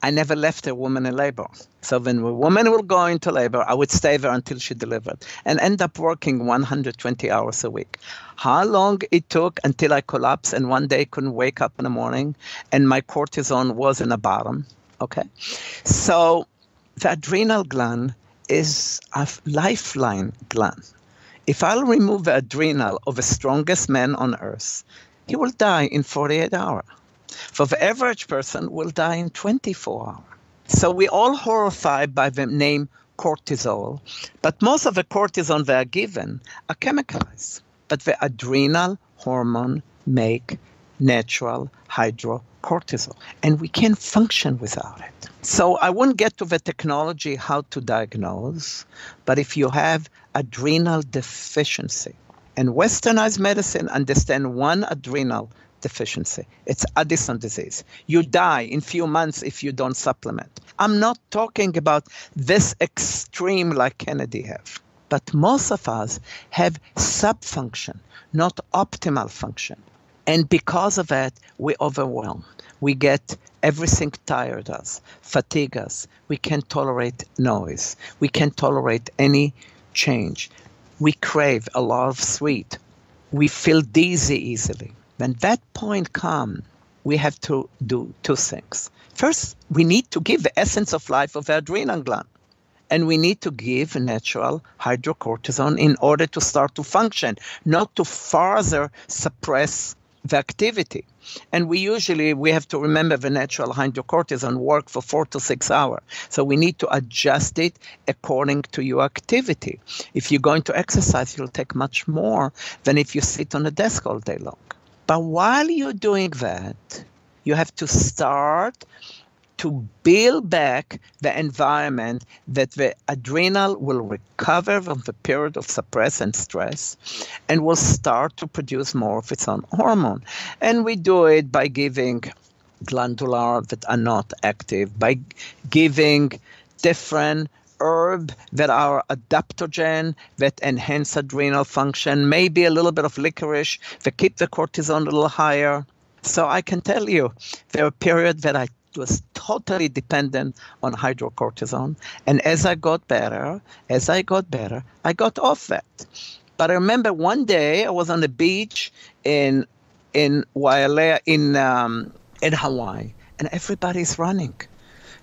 I never left a woman in labor. So when a woman will go into labor, I would stay there until she delivered and end up working 120 hours a week. How long it took until I collapsed and one day couldn't wake up in the morning and my cortisol was in the bottom. Okay. So the adrenal gland is a lifeline gland. If I'll remove the adrenal of the strongest man on earth, he will die in 48 hours. For the average person, will die in 24 hours. So we're all horrified by the name cortisol, but most of the cortisol they are given are chemicalized. But the adrenal hormone make natural hydrocortisol, and we can't function without it. So I won't get to the technology how to diagnose, but if you have adrenal deficiency, and westernized medicine understand one adrenal deficiency. It's Addison disease. You die in few months if you don't supplement. I'm not talking about this extreme like Kennedy have, but most of us have subfunction, not optimal function. And because of that, we're overwhelmed. We get everything tired us, fatigue us. We can't tolerate noise. We can't tolerate any change. We crave a lot of sweet. We feel dizzy easily. When that point comes, we have to do two things. First, we need to give the essence of life of the adrenal gland. And we need to give natural hydrocortisone in order to start to function, not to further suppress the activity. And we have to remember the natural hydrocortisone work for 4 to 6 hours. So we need to adjust it according to your activity. If you're going to exercise, you'll take much more than if you sit on a desk all day long. But while you're doing that, you have to start to build back the environment that the adrenal will recover from the period of suppress and stress and will start to produce more of its own hormone. And we do it by giving glandular that are not active, by giving different herb that are adaptogen, that enhance adrenal function, maybe a little bit of licorice that keep the cortisol a little higher. So I can tell you, there are periods that I was totally dependent on hydrocortisone. And as I got better, I got off that. But I remember one day I was on the beach in Wailea in Hawaii, and everybody's running.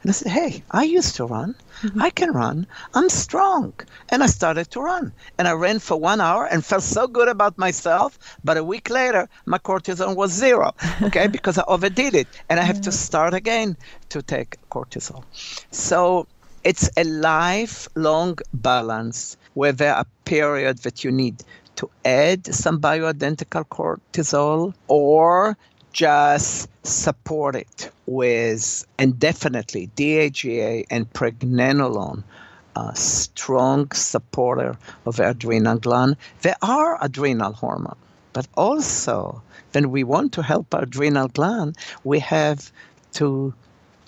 And I said, hey, I used to run. Mm-hmm. I can run. I'm strong. And I started to run. And I ran for 1 hour and felt so good about myself. But a week later, my cortisol was 0, okay, because I overdid it. And I have to start again to take cortisol. So it's a lifelong balance where there are periods that you need to add some bioidentical cortisol or just support it with, and definitely DHEA and pregnenolone, a strong supporter of the adrenal gland. They are adrenal hormone, but also when we want to help our adrenal gland, we have to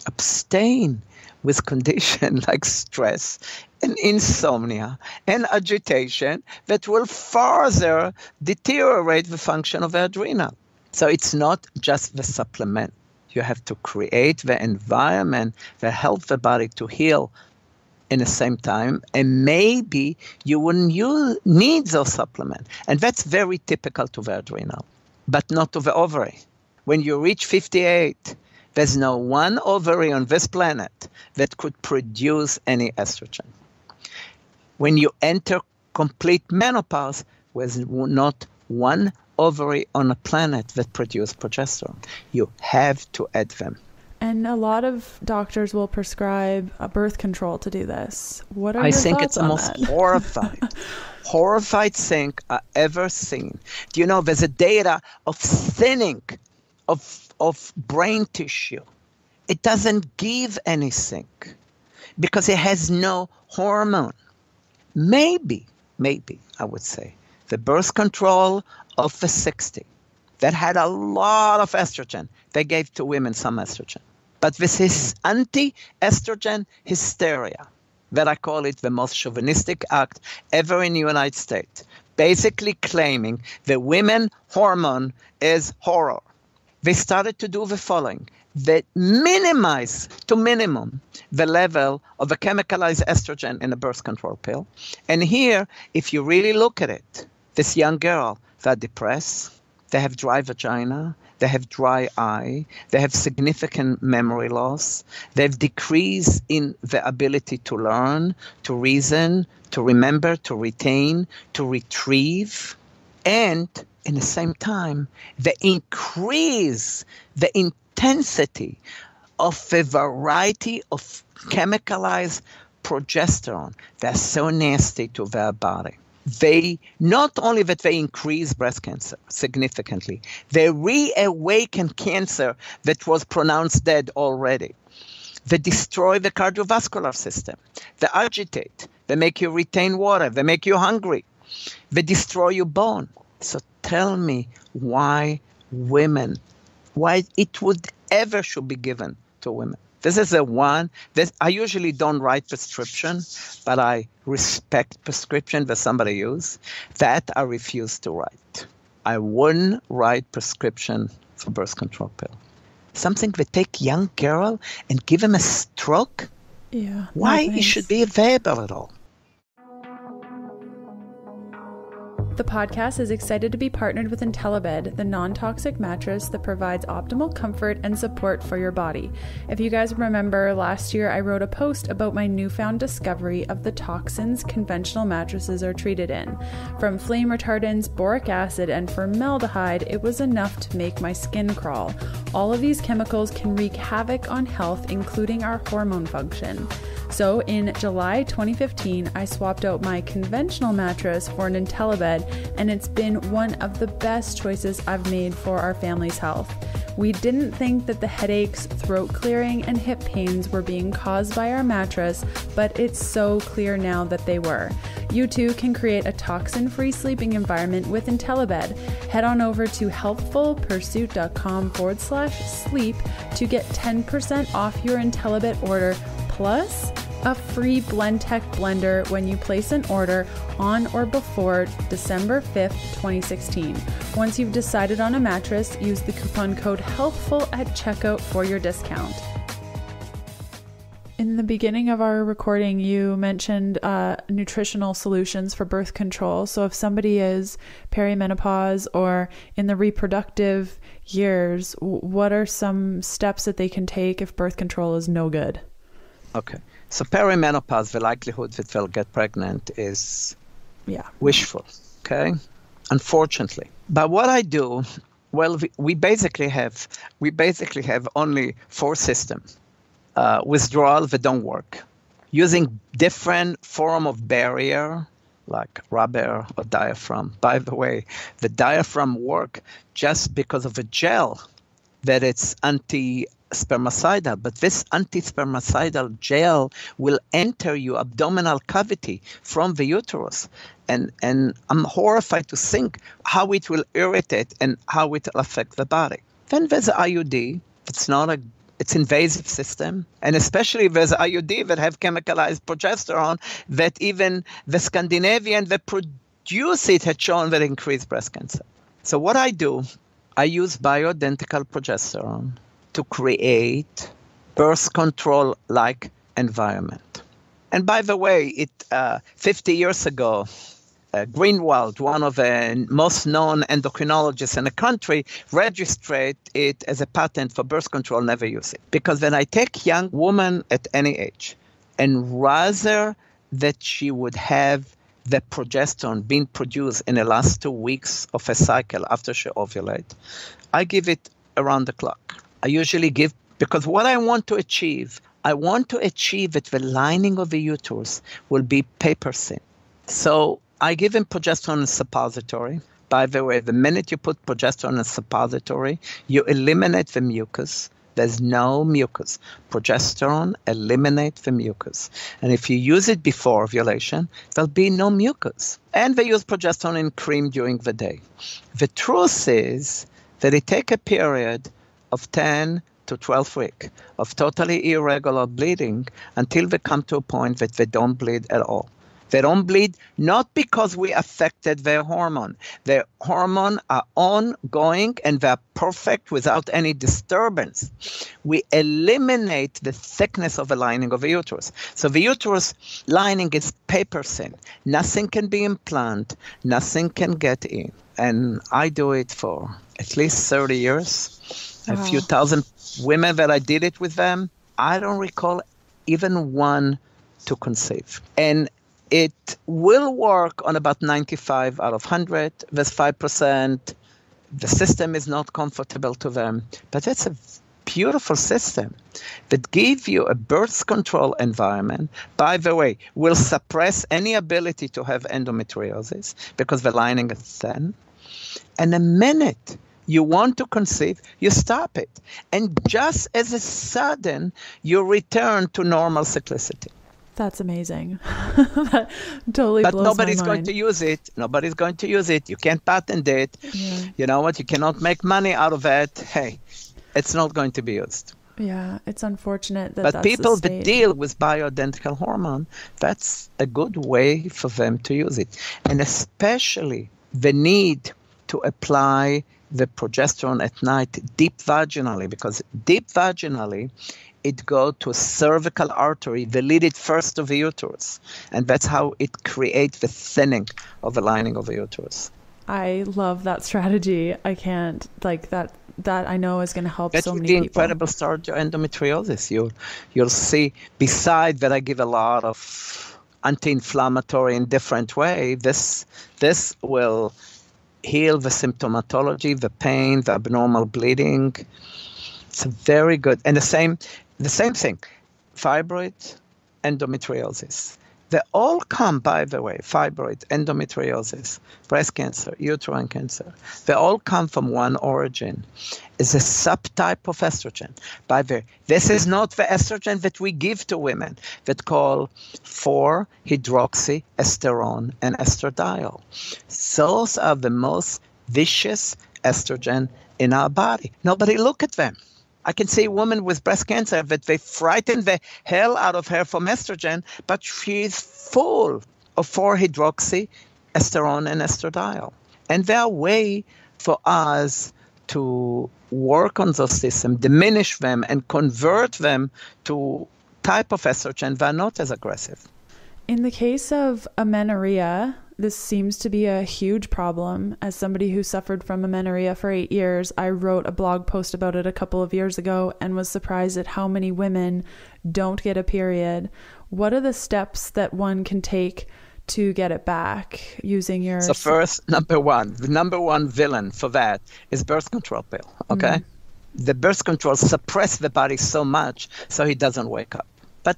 abstain with conditions like stress and insomnia and agitation that will further deteriorate the function of the adrenal. So it's not just the supplement. You have to create the environment that helps the body to heal in the same time. And maybe you wouldn't need those supplements. And that's very typical to the adrenal, but not to the ovary. When you reach 58, there's no one ovary on this planet that could produce any estrogen. When you enter complete menopause, there's not one ovary on a planet that produce progesterone. You have to add them. And a lot of doctors will prescribe a birth control to do this. What are your thoughts on that? I think it's the most horrified thing I ever seen. Do you know there's a data of thinning of brain tissue. It doesn't give anything because it has no hormone. Maybe, I would say, the birth control of the 60 that had a lot of estrogen, they gave to women some estrogen. But this is anti-estrogen hysteria, that I call it the most chauvinistic act ever in the United States, basically claiming the women hormone is horror. They started to do the following. that minimize to minimum the level of a chemicalized estrogen in a birth control pill. And here, if you really look at it, this young girl, they're depressed, they have dry vagina, they have dry eye, they have significant memory loss, they have decrease in the ability to learn, to reason, to remember, to retain, to retrieve, and in the same time, they increase the intensity of a variety of chemicalized progesterone that's so nasty to their body. They not only that they increase breast cancer significantly, they reawaken cancer that was pronounced dead already. They destroy the cardiovascular system. They agitate. They make you retain water. They make you hungry. They destroy your bone. So tell me why it would ever should be given to women. This is the one that I usually don't write prescription, but I respect prescription that somebody use. That I refuse to write. I wouldn't write prescription for birth control pill. Something that take young girl and give him a stroke? Yeah. Why it should be available at all? The podcast is excited to be partnered with IntelliBed, the non-toxic mattress that provides optimal comfort and support for your body. If you guys remember, last year I wrote a post about my newfound discovery of the toxins conventional mattresses are treated in. From flame retardants, boric acid, and formaldehyde, it was enough to make my skin crawl. All of these chemicals can wreak havoc on health, including our hormone function. So in July 2015, I swapped out my conventional mattress for an IntelliBed, and it's been one of the best choices I've made for our family's health. We didn't think that the headaches, throat clearing, and hip pains were being caused by our mattress, but it's so clear now that they were. You too can create a toxin-free sleeping environment with IntelliBed. Head on over to healthfulpursuit.com/sleep to get 10% off your IntelliBed order, plus a free BlendTech blender when you place an order on or before December 5th, 2016. Once you've decided on a mattress, use the coupon code HEALTHFUL at checkout for your discount. In the beginning of our recording, you mentioned nutritional solutions for birth control. So if somebody is perimenopause or in the reproductive years, what are some steps that they can take if birth control is no good? Okay. So perimenopause, the likelihood that they'll get pregnant is wishful, okay? Unfortunately. But what I do, well, we basically have only 4 systems. Withdrawal that don't work. Using different form of barrier, like rubber or diaphragm. By the way, the diaphragm work just because of a gel that it's anti-spermicidal, but this anti-spermicidal gel will enter your abdominal cavity from the uterus. And I'm horrified to think how it will irritate and how it will affect the body. Then there's IUD. It's invasive system, and especially there's IUD that have chemicalized progesterone that even the Scandinavian that produce it had shown that increase breast cancer. So what I do, I use bioidentical progesterone to create birth control-like environment. And by the way, 50 years ago, Greenwald, one of the most known endocrinologists in the country, registered it as a patent for birth control, never use it. Because when I take young woman at any age, and rather that she would have the progesterone being produced in the last 2 weeks of a cycle after she ovulates, I give it around the clock. I usually give, because what I want to achieve that the lining of the uterus will be paper thin. So I give him progesterone in suppository. By the way, the minute you put progesterone in suppository, you eliminate the mucus. There's no mucus. Progesterone eliminates the mucus. And if you use it before ovulation, there'll be no mucus. And they use progesterone in cream during the day. The truth is that it takes a period of 10 to 12 weeks of totally irregular bleeding until they come to a point that they don't bleed at all. They don't bleed not because we affected their hormone. Their hormones are ongoing and they're perfect without any disturbance. We eliminate the thickness of the lining of the uterus. So the uterus lining is paper thin. Nothing can be implanted. Nothing can get in. And I do it for at least 30 years. Wow. A few thousand women that I did it with them. I don't recall even one to conceive. And it will work on about 95 out of 100. There's 5%. The system is not comfortable to them. But it's a beautiful system that gives you a birth control environment. By the way, will suppress any ability to have endometriosis because the lining is thin. And the minute you want to conceive, you stop it. And just as a sudden, you return to normal cyclicity. That's amazing. That totally blows my mind. But nobody's going to use it. Nobody's going to use it. You can't patent it. Yeah. You know what? You cannot make money out of it. Hey, it's not going to be used. Yeah, it's unfortunate that but that's people the state. that deal with bioidentical hormone, that's a good way for them to use it. And especially the need to apply the progesterone at night deep vaginally, because deep vaginally, it goes to a cervical artery, the lead first of the uterus. And that's how it creates the thinning of the lining of the uterus. I love that strategy. I can't, like, that I know is going to help so many people. That's the incredible start to endometriosis. You'll see, besides that I give a lot of anti-inflammatory in different way, this will heal the symptomatology, the pain, the abnormal bleeding. It's very good. And the same thing, fibroid, endometriosis. They all come, by the way, fibroid, endometriosis, breast cancer, uterine cancer. They all come from one origin. It's a subtype of estrogen. By the way, this is not the estrogen that we give to women that call 4-hydroxyestrone and estradiol. Those are the most vicious estrogen in our body. Nobody look at them. I can see a woman with breast cancer that they frighten the hell out of her from estrogen, but she's full of 4-hydroxyestrone and estradiol. And there are ways for us to work on those systems, diminish them, and convert them to type of estrogen that are not as aggressive. In the case of amenorrhea, this seems to be a huge problem. As somebody who suffered from amenorrhea for 8 years, I wrote a blog post about it a couple of years ago and was surprised at how many women don't get a period. What are the steps that one can take to get it back using your... So first, the number one villain for that is birth control pill, okay? The birth control suppress the body so much so he doesn't wake up. But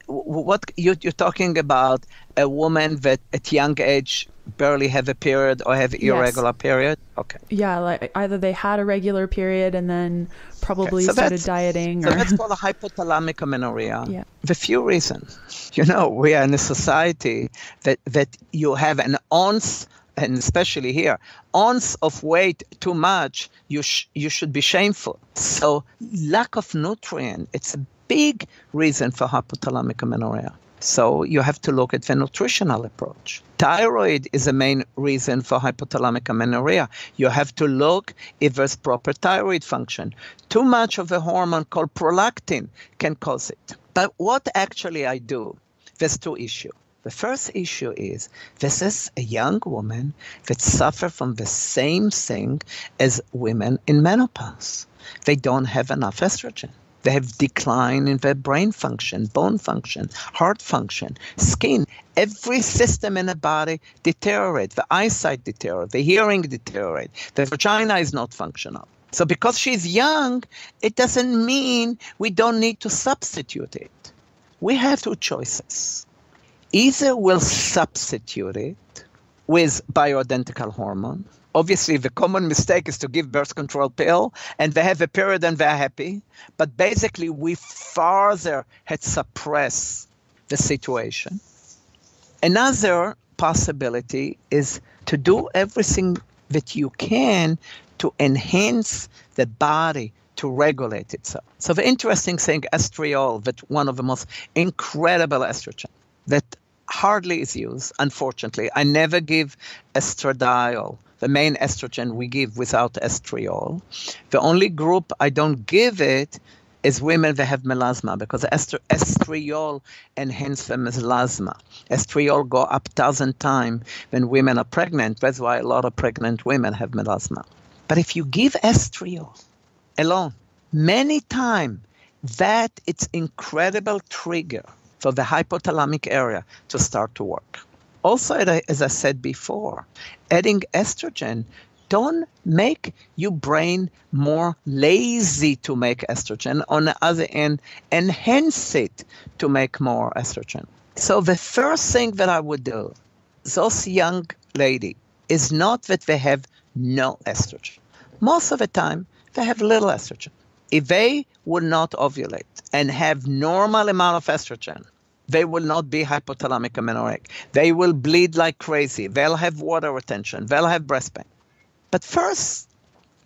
what you're talking about a woman that at young age barely have a period or have irregular period? Okay. Yeah, like either they had a regular period and then probably started dieting. So that's called a hypothalamic amenorrhea. Yeah. The few reasons. You know, we are in a society that you have an ounce, and especially here, ounce of weight too much, you should be shameful. So lack of nutrient, it's a big reason for hypothalamic amenorrhea. So you have to look at the nutritional approach. Thyroid is the main reason for hypothalamic amenorrhea. You have to look if there's proper thyroid function. Too much of a hormone called prolactin can cause it. But what actually I do, there's two issues. The first issue is this is a young woman that suffers from the same thing as women in menopause. They don't have enough estrogen. They have decline in their brain function, bone function, heart function, skin. Every system in the body deteriorates. The eyesight deteriorates. The hearing deteriorates. The vagina is not functional. So because she's young, it doesn't mean we don't need to substitute it. We have two choices. Either we'll substitute it with bioidentical hormone. Obviously, the common mistake is to give birth control pill, and they have a period and they're happy. But basically, we further had suppressed the situation. Another possibility is to do everything that you can to enhance the body to regulate itself. So the interesting thing, estriol, that one of the most incredible estrogen, that hardly is used, unfortunately. I never give estradiol, the main estrogen we give without estriol. The only group I don't give it is women that have melasma, because estriol enhances the melasma. Estriol go up 1,000 times when women are pregnant. That's why a lot of pregnant women have melasma. But if you give estriol alone, many times, that it's incredible trigger for the hypothalamic area to start to work. Also, as I said before, adding estrogen don't make your brain more lazy to make estrogen. On the other hand, enhance it to make more estrogen. So the first thing that I would do, those young ladies, is not that they have no estrogen. Most of the time, they have little estrogen. If they would not ovulate and have normal amount of estrogen, they will not be hypothalamic amenorrheic. They will bleed like crazy. They'll have water retention. They'll have breast pain. But first,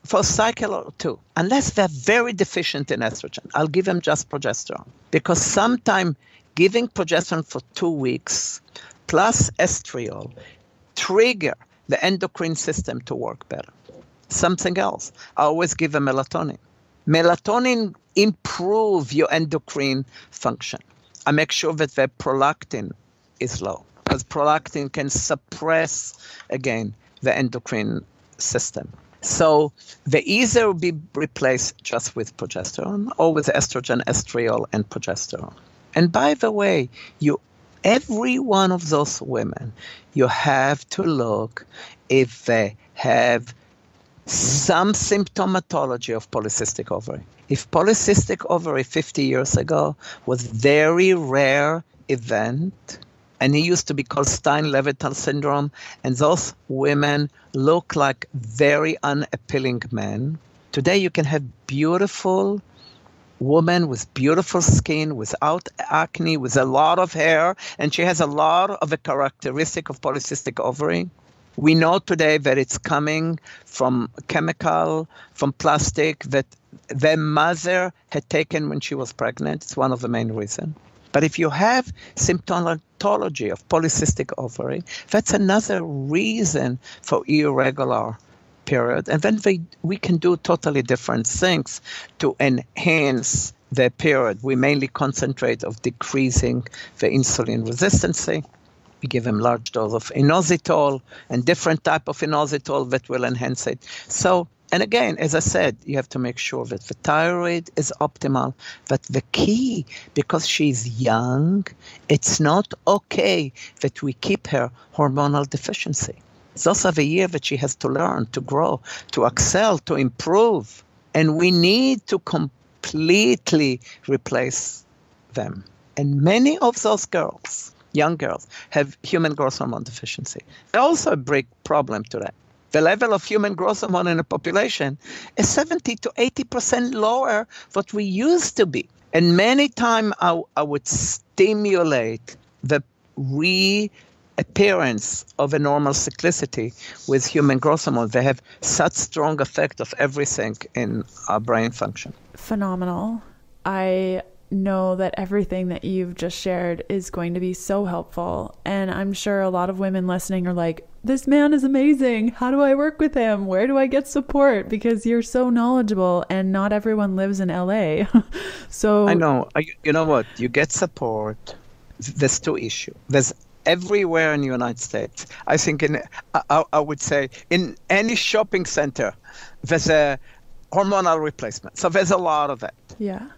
for a cycle or two, unless they're very deficient in estrogen, I'll give them just progesterone. Because sometimes giving progesterone for 2 weeks plus estriol trigger the endocrine system to work better. Something else, I always give them melatonin. Melatonin improves your endocrine function. I make sure that the prolactin is low, because prolactin can suppress, again, the endocrine system. So the either will be replaced just with progesterone or with estrogen, estriol, and progesterone. And by the way, every one of those women, you have to look if they have some symptomatology of polycystic ovary. If polycystic ovary 50 years ago was very rare event, and it used to be called Stein-Levitan syndrome, and those women look like very unappealing men, today you can have beautiful woman with beautiful skin, without acne, with a lot of hair, and she has a lot of the characteristic of polycystic ovary. We know today that it's coming from chemical, from plastic that their mother had taken when she was pregnant. It's one of the main reasons. But if you have symptomatology of polycystic ovary, that's another reason for irregular period. And then we can do totally different things to enhance the period. We mainly concentrate on decreasing the insulin resistance. We give them large dose of inositol and different type of inositol that will enhance it. So, and again, as I said, you have to make sure that the thyroid is optimal. But the key, because she's young, it's not okay that we keep her hormonal deficiency. Those are the years that she has to learn, to grow, to excel, to improve. And we need to completely replace them. And many of those girls, young girls, have human growth hormone deficiency. There's also a big problem to that. The level of human growth hormone in the population is 70 to 80% lower what we used to be. And many times I would stimulate the reappearance of a normal cyclicity with human growth hormone. They have such strong effect of everything in our brain function. Phenomenal. I know that everything that you've just shared is going to be so helpful. And I'm sure a lot of women listening are like, this man is amazing. How do I work with him? Where do I get support? Because you're so knowledgeable and not everyone lives in LA. So I know. You know what? You get support. There's two issues. There's everywhere in the United States. I think I would say in any shopping center, there's a hormonal replacement. So there's a lot of it. Yeah.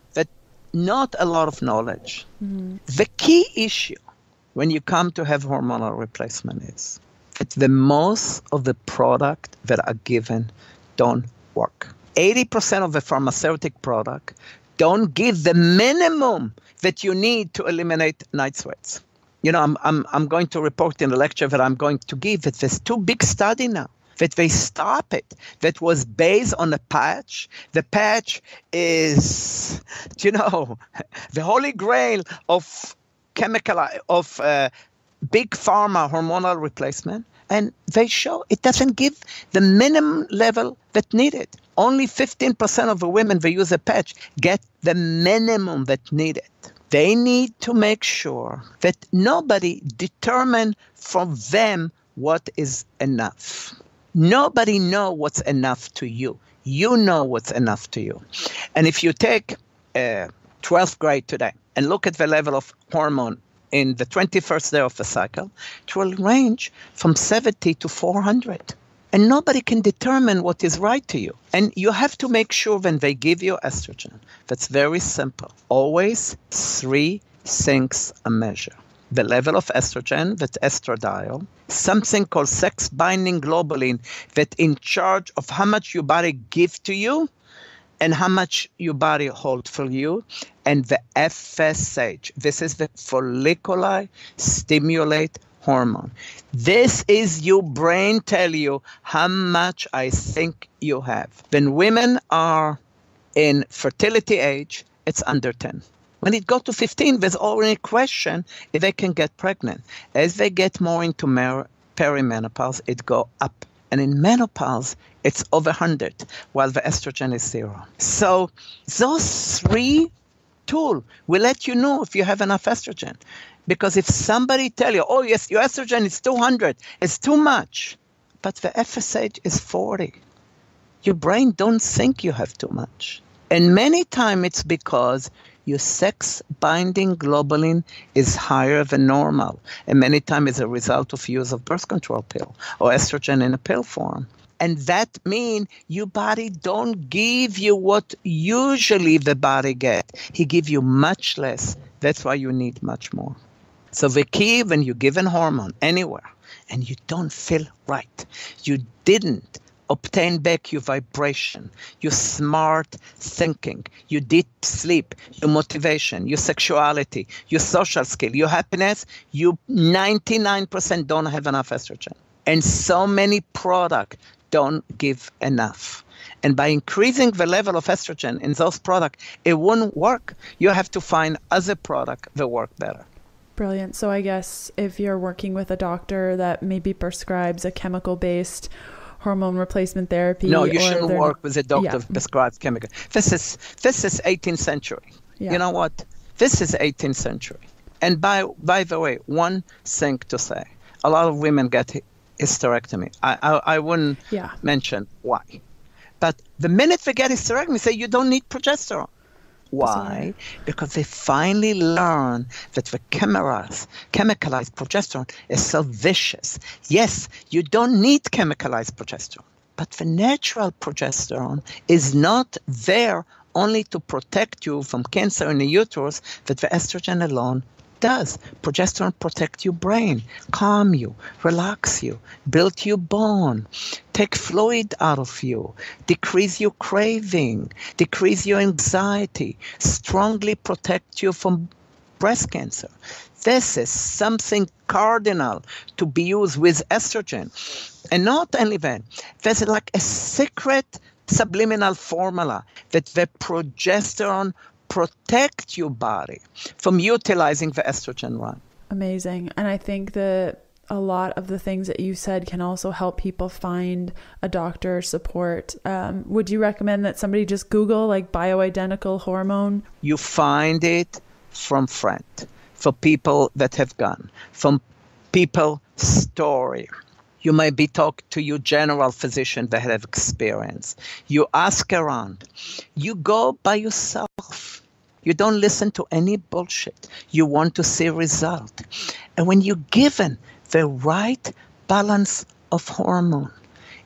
Not a lot of knowledge. Mm-hmm. The key issue when you come to have hormonal replacement is that the most of the product that are given don't work. 80% of the pharmaceutic product don't give the minimum that you need to eliminate night sweats. You know, I'm going to report in the lecture that I'm going to give that there's two big studies now that they stop it, that was based on a patch. The patch is, the holy grail of chemical, of big pharma hormonal replacement. And they show it doesn't give the minimum level that needed. Only 15% of the women that use a patch get the minimum that needed. They need to make sure that nobody determines from them what is enough. Nobody knows what's enough to you. You know what's enough to you. And if you take 12th grade today and look at the level of hormone in the 21st day of the cycle, it will range from 70 to 400. And nobody can determine what is right to you. And you have to make sure when they give you estrogen, that's very simple. Always 3 things a measure. The level of estrogen, that's estradiol, something called sex-binding globulin, that's in charge of how much your body gives to you and how much your body holds for you, and the FSH. This is the follicular stimulate hormone. This is your brain tell you how much I think you have. When women are in fertility age, it's under 10. When it got to 15, there's already a question if they can get pregnant. As they get more into perimenopause, it go up. And in menopause, it's over 100, while the estrogen is 0. So those 3 tools will let you know if you have enough estrogen. Because if somebody tell you, oh, yes, your estrogen is 200, it's too much, but the FSH is 40, your brain don't think you have too much. And many times it's because your sex-binding globulin is higher than normal. And many times it's a result of use of birth control pill or estrogen in a pill form. And that means your body don't give you what usually the body get. He give you much less. That's why you need much more. So the key when you give a hormone anywhere and you don't feel right, you didn't obtain back your vibration, your smart thinking, your deep sleep, your motivation, your sexuality, your social skill, your happiness, you 99% don't have enough estrogen. And so many products don't give enough. And by increasing the level of estrogen in those products, it won't work. You have to find other products that work better. Brilliant. So I guess if you're working with a doctor that maybe prescribes a chemical-based hormone replacement therapy. No, you shouldn't work with a doctor who prescribes chemical. This is 18th century. Yeah. You know what? This is 18th century. And by the way, one thing to say, a lot of women get hysterectomy. I wouldn't mention why. But the minute they get hysterectomy, say you don't need progesterone. Why? Because they finally learn that the chemicalized progesterone is so vicious. Yes, you don't need chemicalized progesterone, but the natural progesterone is not there only to protect you from cancer in the uterus that the estrogen alone does. Progesterone protect your brain, calm you, relax you, build your bone, take fluid out of you, decrease your craving, decrease your anxiety, strongly protect you from breast cancer. This is something cardinal to be used with estrogen. And not only that, there's like a secret subliminal formula that the progesterone protect your body from utilizing the estrogen run. Amazing. And I think that a lot of the things that you said can also help people find a doctor support. Would you recommend that somebody just Google like bioidentical hormone? You find it from friends, for people that have gone, from people's story. You might be talking to your general physician that have experience. You ask around. You go by yourself. You don't listen to any bullshit. You want to see result. And when you're given the right balance of hormone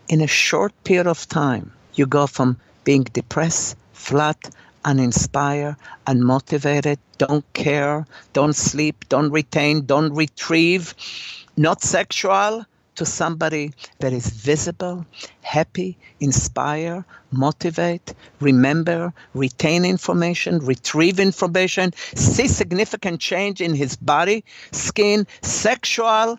in a short period of time, you go from being depressed, flat, uninspired, unmotivated, don't care, don't sleep, don't retain, don't retrieve, not sexual, to somebody that is visible, happy, inspire, motivate, remember, retain information, retrieve information, see significant change in his body, skin, sexual,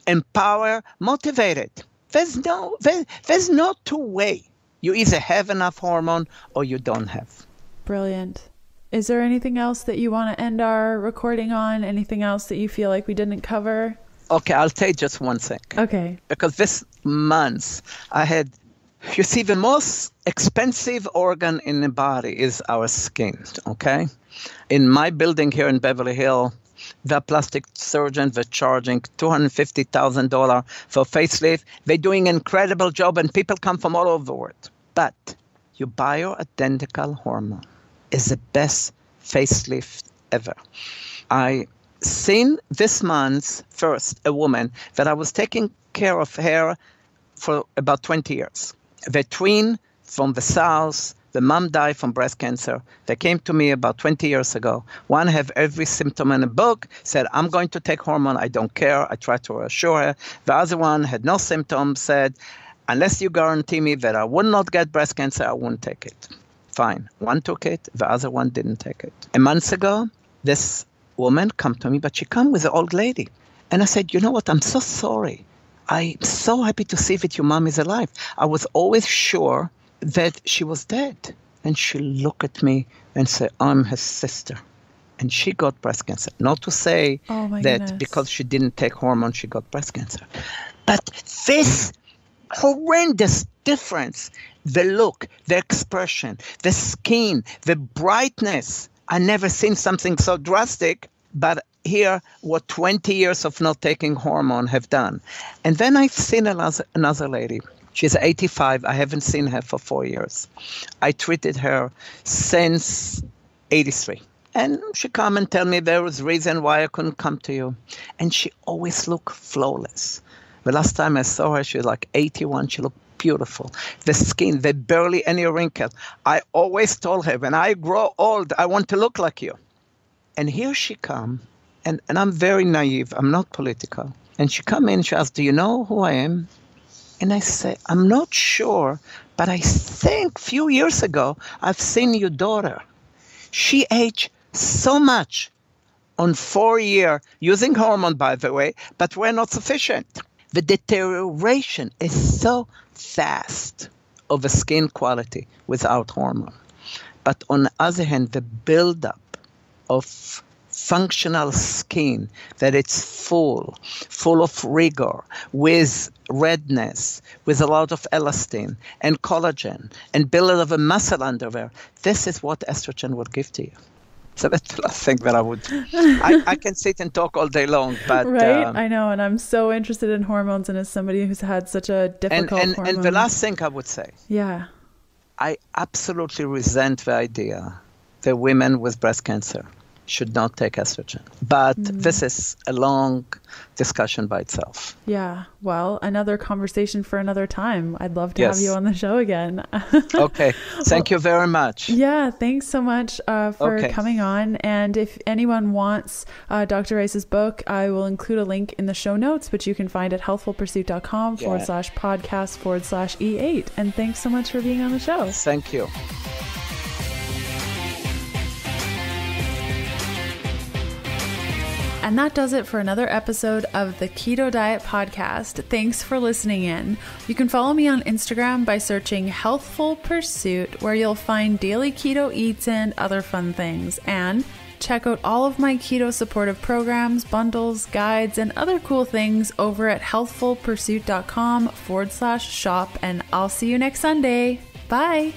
empower, motivated. There's no two way. You either have enough hormone or you don't have. Brilliant. Is there anything else that you want to end our recording on? Anything else that you feel like we didn't cover? Okay, I'll tell you just one thing. Okay. Because this month I had You see, the most expensive organ in the body is our skin, okay? In my building here in Beverly Hills, the plastic surgeons were charging $250,000 for facelift. They're doing an incredible job, and people come from all over the world. But your bioidentical hormone is the best facelift ever. I seen this month first a woman that I was taking care of her for about 20 years. They're twin from the South. The mom died from breast cancer. They came to me about 20 years ago. One have every symptom in a book, said, I'm going to take hormone. I don't care. I tried to reassure her. The other one had no symptoms, said, unless you guarantee me that I will not get breast cancer, I won't take it. Fine. One took it. The other one didn't take it. A month ago, this woman come to me, but she come with an old lady. And I said, you know what? I'm so sorry. I'm so happy to see that your mom is alive. I was always sure that she was dead. And she looked at me and said, I'm her sister. And she got breast cancer. Not to say that goodness. Because she didn't take hormone, she got breast cancer. But this horrendous difference, the look, the expression, the skin, the brightness. I never seen something so drastic, but here what 20 years of not taking hormone have done. And then I've seen another lady. She's 85. I haven't seen her for 4 years. I treated her since 83. And she come and tell me there was reason why I couldn't come to you. And she always looked flawless. The last time I saw her, she was like 81. She looked beautiful. The skin, there barely any wrinkle. I always told her, when I grow old, I want to look like you. And here she come, and I'm very naive. I'm not political. And she come in, she asked, do you know who I am? And I say, I'm not sure, but I think a few years ago, I've seen your daughter. She aged so much on 4 years, using hormone, by the way, but we're not sufficient. The deterioration is so fast of the skin quality without hormone. But on the other hand, the buildup of functional skin, that it's full of rigor, with redness, with a lot of elastin and collagen and build of a muscle under there. This is what estrogen will give to you. So that's the last thing that I would. I can sit and talk all day long, but right, I know, and I'm so interested in hormones, and as somebody who's had such a difficult hormone. And the last thing I would say, I absolutely resent the idea that women with breast cancer should not take estrogen. But this is a long discussion by itself. Yeah. Well, another conversation for another time. I'd love to have you on the show again. Okay. Thank you very much. Yeah. Thanks so much for coming on. And if anyone wants Dr. Reiss's book, I will include a link in the show notes, which you can find at healthfulpursuit.com/podcast/E8. And thanks so much for being on the show. Thank you. And that does it for another episode of the Keto Diet Podcast. Thanks for listening in. You can follow me on Instagram by searching Healthful Pursuit, where you'll find daily keto eats and other fun things. And check out all of my keto supportive programs, bundles, guides, and other cool things over at healthfulpursuit.com/shop. And I'll see you next Sunday. Bye.